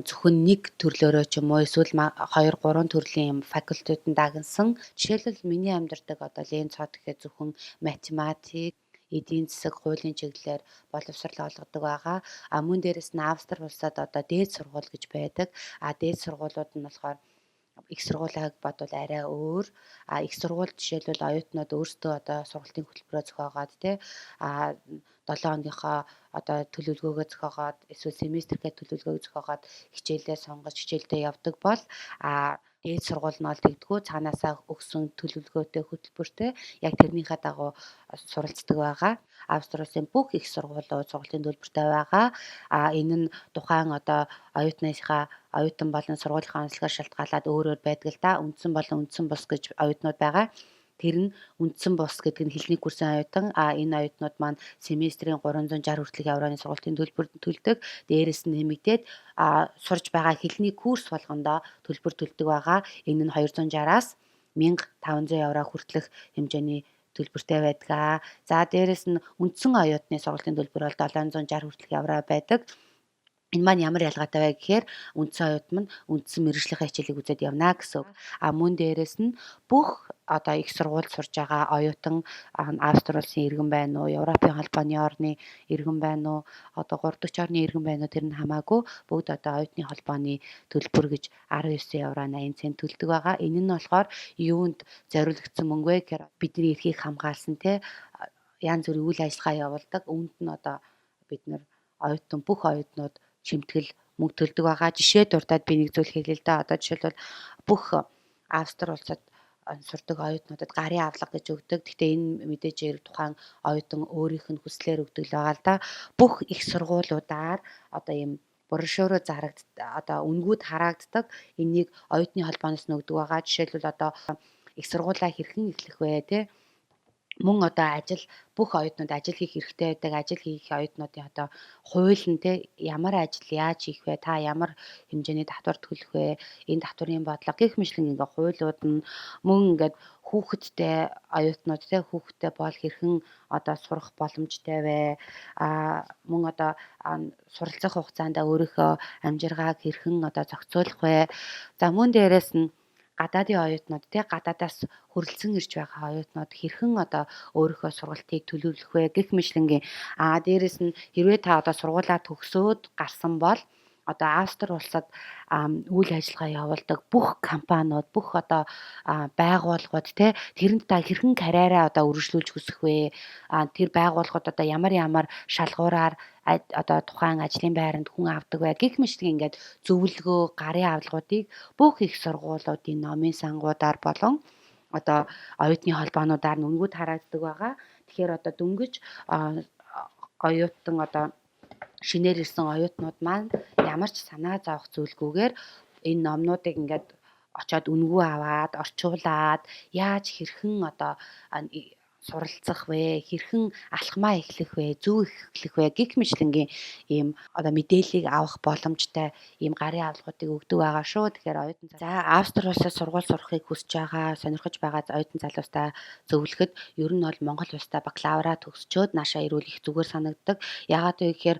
зөвхөн нэг төрлөөрөө ч юм уу эсвэл 2 3 төрлийн факультетанд дагнсан. Жишээлбэл миний амьдардаг одоо Ленц хот гэхэд зөвхөн математик, эдийн засаг, хуулийн чиглэлээр боловсрал олгодог байгаа. Мөн дээрэс нь Австри улсад одоо дээд сургууль гэж байдаг. Дээд сургуулиуд нь болохоор их сургуулийг бодвол арай өөр. Их сургууль жишээлбэл оюутнууд өөрсдөө одоо сургалтын хөтөлбөрөө зохиогоод 7 хоногийнхоо одоо төлөвлөгөөгөө зохиогоод эсвэл семестргээ төлөвлөгөөг зохиогоод хичээлээ сонгож хичээлдээ явдаг бол дээд сургууль нь бол тэгдэггүй цаанаасаа өгсөн төлөвлөгөөтэй хөтөлбөртэй яг тэрнийхээ дагуу суралцдаг байгаа. Австри улсын бүх их сургуулиуд сургалтын төлбөртэй байгаа. Энэ нь тухайн одоо оюутан болон сургуулийнхаа онцлогоо шалтгаалаад өөрөөр байдаг л да. Үндсэн болон үндсэн бус гэж оюутнууд байгаа. Тэр нь үндсэн бус гэдэг нь хэлний курсын оюутан. Энэ оюутнууд маань семестрийн 360 хүртэлх евроны сургалтын төлбөр төлдөг. Дээрээс нь нэмэгдээд сурж байгаа хэлний курс болгондоо төлбөр төлдөг байгаа. Энэ нь 260-аас 1500 евро хүртэлх хэмжээний төлбөртэй байдаг. За дээрээс нь үндсэн оюутны сургалтын төлбөр бол 760 хүртэлх евро байдаг. Энэ маань ямар ялгаатай вэ гэхээр үндсэн оюут маань үндсэн мэргэжлийн хичээлийг үзээд явна гэсэн. Мөн дээрээс нь бүх одоо их сургуульд сурж байгаа оюутан Австри улсын иргэн байна уу, Европын холбооны орны иргэн байна уу, одоо 3 дахь орны иргэн байна уу, тэр нь хамаагүй бүгд одоо оюутны холбооны төлбөр гэж 19 евро 80 цент төлдөг байгаа. Энэ нь болохоор юунд зориулагдсан мөнгө вэ гэхээр бидний эрхийг хамгаалсан те янз бүрийн үйл ажиллагаа явуулдаг. Үүнд нь одоо бид нар оюутан бүх оюутнууд шимтгэл мөнгө төлдөг байгаа. Жишээ дурдаад би нэг зүйл хэлээ л да. Одоо жишээлбэл бүх Австри улсад сурдаг оюутнуудад гарын авлага гэж өгдөг. Гэхдээ энэ мэдээж тухайн оюутан өөрийнх нь хүслээр өгдөг л байгаа л да. Бүх их сургуулиудаар одоо ийм брошюроо одоо үнгүүд хараагддаг. Энийг оюутны холбооноос нь өгдөг байгаа. Жишээлбэл одоо их сургуулаа хэрхэн эхлэх вэ те? Мөн одоо бүх оюутнууд ажил хийх хэрэгтэй байдаг. Ажил хийх оюутнуудын одоо хууль нь те ямар ажил яаж хийх вэ? Та ямар хэмжээний татвар төлөх вэ? Энэ татварын бодлого гэх мэтлэн ингээ хуулиуд нь мөн ингээд хүүхэдтэй оюутнууд те хүүхэдтэй бол хэрхэн одоо сурах боломжтой вэ? Мөн одоо суралцах хугацаанд өөрийнхөө амжиргааг хэрхэн одоо зохицуулах вэ? За мөн дээрээс нь гадаадын оюутнууд те гадаадаас хөрөлцөн ирж байгаа оюутнууд хэрхэн одоо өөрийнхөө сургалтыг төлөвлөх вэ гэх мэтлэнгийн дээрэс нь хэрвээ та одоо сургуулаа төгсөөд гарсан бол одоо Австри улсад үйл ажиллагаа явуулдаг бүх компаниуд бүх одоо байгууллагууд те тэрэнд та хэрхэн карьераа одоо үргэлжлүүлж хүсэх вэ? Тэр байгууллагууд одоо ямар шалгуураар одоо тухайн ажлын байранд хүн авдаг вэ гэх мэтлэн ингээд зөвлөгөө гарын авлагуудыг бүх их сургуулиудын номын сангуудаар болон одоо оюутны холбоонуудаар нүнгүүд хараагддаг байгаа. Тэгэхээр одоо дөнгөж оюутан одоо шинээр ирсэн оюутнууд маань ямар ч санаа зовох зүйлгүйгээр энэ номнуудыг ингээд очиод үнгүү аваад орчуулад яаж хэрхэн одоо суралцах вэ? Хэрхэн алхмаа эхлэх вэ? Зөв эхлэх вэ? Гэх мэтлэнгийн ийм одоо мэдээллийг авах боломжтой ийм гарын авлагуудыг өгдөг байгаа шүү. Тэгэхээр оюутан Австри улсад сургууль сурахыг хүсэж байгаа, сонирхож байгаа оюутан залуустаа зөвлөхөд ер нь бол Монгол улстай бакалавра төгсчөөд наашаа ирүүл их зүгээр санагддаг. Яагаад вэ гэхээр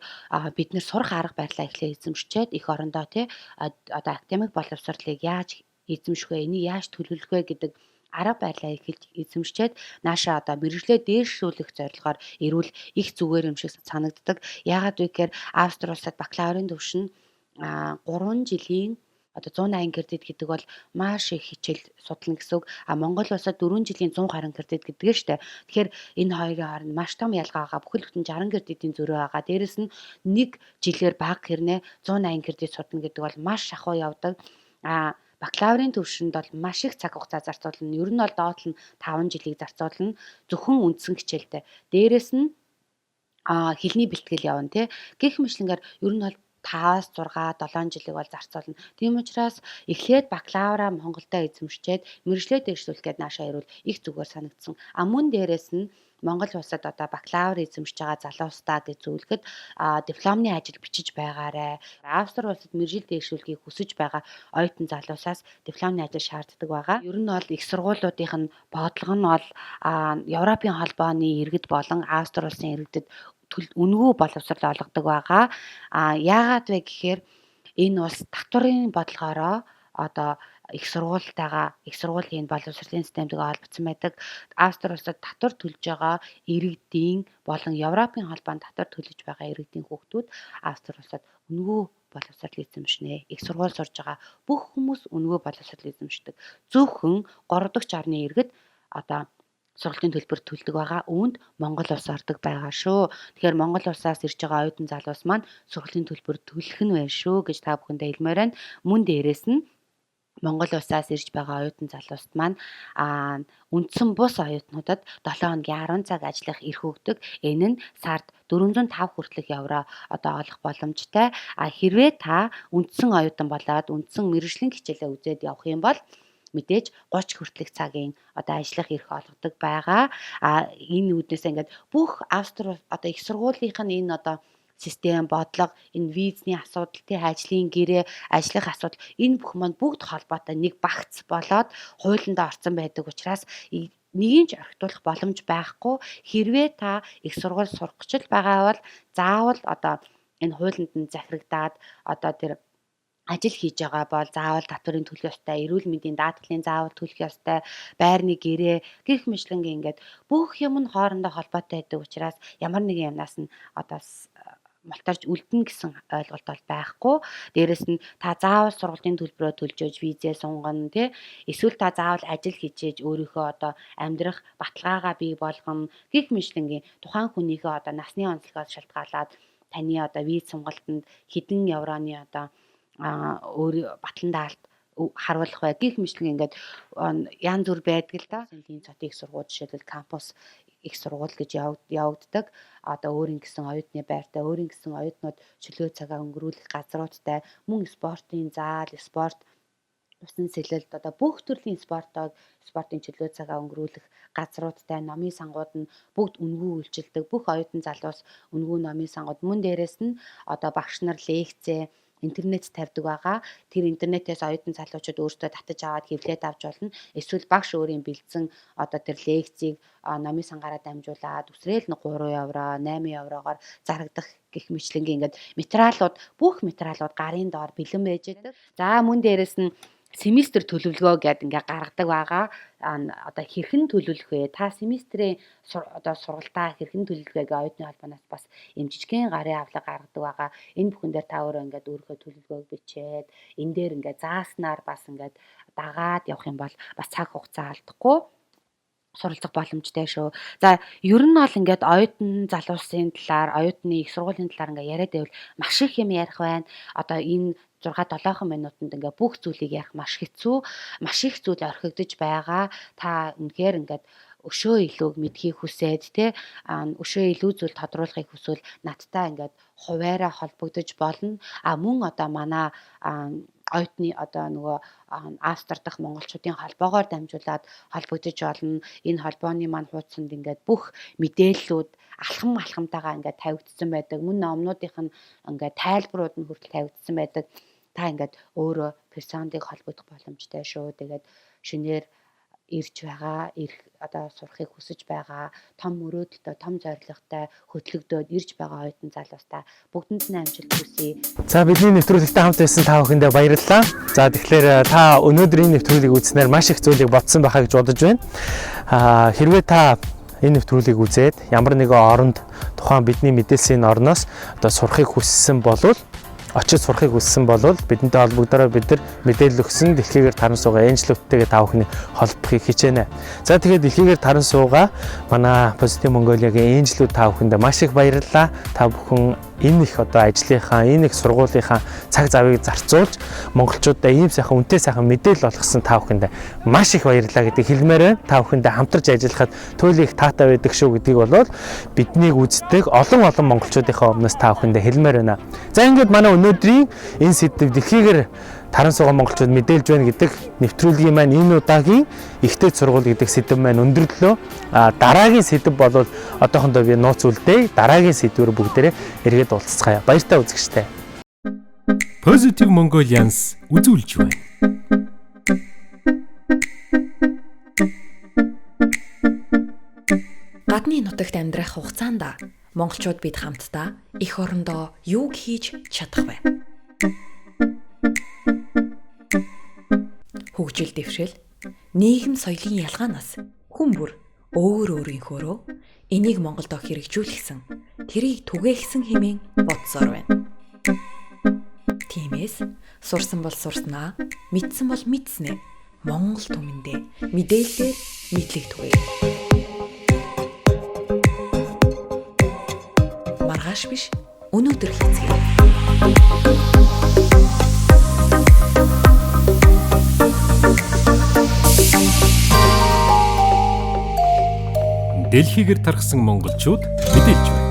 бид нэр сурах арга барилаа эхлээ эзэмшчээд их орондоо тий одоо академик боловсролыг яаж эзэмших вэ? Энийг яаж төлөвлөх вэ гэдэг арга барилаа эхэлж эзэмшчээд наашаа одоо мэргэжлээ дээршүүлэх зорилгоор ирүүл их зүгээр юм шиг санагддаг. Яагаад вэ гэхээр Австри улсад бакалаврын түвшин 3 жилийн одоо 180 кредит гэдэг бол маш их хичээл судлана гэсэн үг. Монгол улсад 4 жилийн 100 гаруй кредит гэдэг нь штэ. Тэгэхээр энэ хоёрын хооронд маш том ялгаа байгаа. Бүхэл бүтэн 60 кредитийн зөрүү байгаа. Дээрэс нь нэг жилээр бага хэрнээ 180 кредит судна гэдэг бол маш шахуу явдаг. Бакалаврын төвшөнд бол маш их цаг хугацаа зарцуулна. Ер нь бол доод нь 5 жилийг зарцуулна. Зөвхөн үндсэн хичээлтэй. Дээрээс нь хэлний бэлтгэл явна тий. Гэх мэтлэнгээр ер нь бол 5-6, 7 жилиг бол зарцуулна. Тийм учраас эхлээд бакалавра Монголдо эзэмшчээд мэргэжлээ дэвшлүүлэх гээд наашаа ирвэл их зүгээр санагдсан. Мөн дээрээс нь Монгол улсад одоо бакалавр эзэмшиж байгаа залуустаа гэж зөвлөхөд дипломны ажил бичиж байгаарэ. Австри улсад мэргэжил дэвшүүлэхийг хүсэж байгаа оюутан залуусаас дипломны ажил шаарддаг байгаа. Ер нь бол их сургуулиудын бодлого нь бол Европын холбооны иргэд болон Австри улсын иргэдэд үнэгүй боловсрол олгодог байгаа. Яагаад вэ гэхээр энэ улс татварын бодлогоороо одоо их сургуулийн боловсролын системтэйгээ холбогдсон байдаг. Австри улсад татвар төлж байгаа иргэдийн болон Европын холбоонд татвар төлж байгаа иргэдийн хүүхдүүд Австри улсад үнэгүй боловсрол эзэмшнэ. Их сургууль сурж байгаа бүх хүмүүс үнэгүй боловсрол эзэмшдэг. Зөвхөн 3 дахь орны иргэд одоо сургалтын төлбөр төлдөг байгаа. Үүнд Монгол улс ордог байгаа шүү. Тэгэхээр Монгол улсаас ирж байгаа оюутан залуус маань сургалтын төлбөр төлөх нь байна шүү гэж та бүхэндээ хэлмээр байна. Мөн дээрээс нь Монгол улсаас ирж байгаа оюутан залууст маань үндсэн бус оюутнуудад 7 хоногийн 10 цаг ажиллах эрх өгдөг. Энэ нь сард 405 хүртэлх евро одоо олох боломжтой. Хэрвээ та үндсэн оюутан болоод үндсэн мэргэжлийн хичээлээ үзээд явах юм бол мэдээж 30 хүртэлх цагийн одоо ажиллах эрх олгодог байгаа. Энэ үүднээс ингээд бүх Австри одоо их сургуулийнх нь энэ одоо систем, бодлого, энэ визний асуудал, ажлын гэрээ, ажиллах асуудал энэ бүх маань бүгд холбоотой нэг багц болоод хуулинд орсон байдаг учраас нэгийг ч орхитуулах боломж байхгүй. Хэрвээ та их сургууль сурах гэж байгаа бол заавал одоо энэ хуулинд нь захирагдаад одоо тэр ажил хийж байгаа бол заавал татврын төлөх ёстой, эрүүл мэндийн даатгалын заавал төлөх ёстой, байрны гэрээ гэх мэтлэнгийн ингээд бүх юм нь хоорондоо холбоотой байдаг учраас ямар нэгэн юмнаас нь одоо мултарч үлдэн гэсэн ойлголт бол байхгүй. Дээрэс нь та заавал сургалтын төлбөрөө төлж өгж визээ сунгана тий. Эсвэл та заавал ажил хийжээж өөрийнхөө одоо амьдрах баталгаагаа бий болгоно гэх мэтлэнгийн тухайн хүнийхээ одоо насны онцлогоос шалтгаалаад таны одоо виз сунгалтанд хэдэн евроны одоо өөр батлан даалт харуулах бай гэх мэтлэн ингээд янз бүр байдаг л да. Энд цотын их сургууль жишээлбэл кампус их сургууль гэж явагддаг. Одоо өөрийн гэсэн оюутны байртай, өөрийн гэсэн оюутнууд чөлөө цагаа өнгөрүүлэх газруудтай, мөн спортын заал, спорт усан сэлэлт одоо бүх төрлийн спортын чөлөө цагаа өнгөрүүлэх газруудтай, номын сангууд нь бүгд үнгүй үйлчилдэг. Бүх оюутан залуус үнгүй номын сангууд мөн дээрэс нь одоо багш нар лекцээ интернет тавьдаг байгаа. Тэр интернетээс оюутан залуучууд өөрсдөө татаж аваад хэвлээд авч болно. Эсвэл багш өөрийн бэлдсэн одоо тэр лекцийг номын сангаараа дамжуулаад үсрээл нь 3 евро, 8 еврогоор зарагдах гэх мэтлэнгийн ингээд материалууд, бүх материалууд гарын доор бэлэн байж байдаг. За мөн дээрэс нь семестр төлөвлөгөө гэдэг ингээ гаргадаг байгаа. Одоо хэрхэн төлөвлөх вэ? Та семестрийн одоо сургалтаа хэрхэн төлөвлөхөг оюутны холбооноос бас юм жижигхэн гарын авлага гаргадаг байгаа. Энэ бүхэн дээр та өөрөө ингээ өөрийнхөө төлөвлөгөөг бичээд энэ дээр ингээ зааснаар бас ингээ дагаад явах юм бол бас цаг хугацаа алдахгүй суралцах боломжтой шүү. За ер нь бол ингээд оюутан залуусын талаар, оюутны их сургуулийн талаар ингээ яриад байвал маш их юм ярих байна. Одоо энэ 6-7 минутанд ингээ бүх зүйлийг ярих маш хэцүү, маш их зүйл орхигдож байгаа. Та үнэхээр ингээд өшөө илүү мэдхийг хүсээд тий өшөө илүү зүйл тодруулахыг хүсвэл надтай ингээд хуваараа холбогдож болно. Мөн одоо манай оюутны одоо нөгөө Австри дахь монголчуудын холбоогоор дамжуулаад холбогдож болно. Энэ холбооны маань хуудсанд ингээд бүх мэдээллүүд алхамтайгаа ингээд тавигдсан байдаг. Мөн номнуудынх нь ингээд тайлбарууд нь хүртэл тавигдсан байдаг. Та ингээд өөрөө персондыг холбогдох боломжтой шүү. Тэгээд шинээр ирж байгаа, одоо сурахыг хүсэж байгаа, том мөрөөдөлтэй, том зорилготой хөтлөгдөөд ирж байгаа оюутан залуустаа бүгдэнд нь амжилт хүсье. За бидний нэвтрүүлэгтээ хамт байсан та бүхэндээ баярлалаа. За тэгэхээр та өнөөдөр энэ нэвтрүүлгийг үзснээр маш их зүйлийг бодсон байхаа гэж бодож байна. Хэрвээ та энэ нэвтрүүлгийг үзээд ямар нэгэн оронд тухайн бидний мэдээллийн орноос одоо сурахыг хүссэн болвол очиж сурахыг хүссэн бол бидэнтэй холбогдороо бид нар мэдээлэл өгсөн дэлхийгээр таран суугаа энжлүүдтэйгээ та бүхний холбохыг хичээнэ. За тэгээд дэлхийгээр таран суугаа манай Positive Mongolia-гийн энжлүүд та бүхэндээ маш их баярлалаа. Та бүхэн энэ их одоо ажлынхаа, энэ их сургуулийнхаа цаг завыг зарцуулж монголчуудаа ийм сайхан үнэтэй сайхан мэдээлэл олгосон та бүхэндээ маш их баярлалаа гэдгийг хэлмээр байна. Та бүхэндээ хамтарч ажиллахад туйлын их таатай байдаг шүү гэдгийг болоод биднийг үздэг олон монголчуудынхаа өмнөөс та бүхэндээ хэлмээр байна. За ингээд манай өнөөдрийн энэ сэдв дэлхийгээр таран суугаа монголчууд мэдээлж байна гэдэг нэвтрүүлгийн маань энэ удаагийн ихтэй сургууль гэдэг сэдв маань өндөрлөө. Дараагийн сэдв бол одоохондоо би нууц үлдээ. Дараагийн сэдвээр бүгдээрээ эргээд уулзцгаая. Баяртай үзэгчтэй. Positive Mongolians үзүүлж байна. Гадны нутагт амьдрах хугацаанд монголчууд бид хамтдаа эх орондоо юуг хийж чадах вэ? Хөгжил дэвшил, нийгэм соёлын ялгаанаас хүн бүр өөрийнхөөрөө энийг Монголдо хэрэгжүүлсэн, тэрийг түгээхсэн хэмээн бодсоор байна. Тиймээс сурсан бол сурснаа, мэдсэн бол мэдснэ. Монгол түмэндээ мэдээлэлээр мэдлэг түгээе. Маргааш биш, өнөөдөр хийцгээе. Дэлхийгээр тархсан монголчууд мэдээлж байна.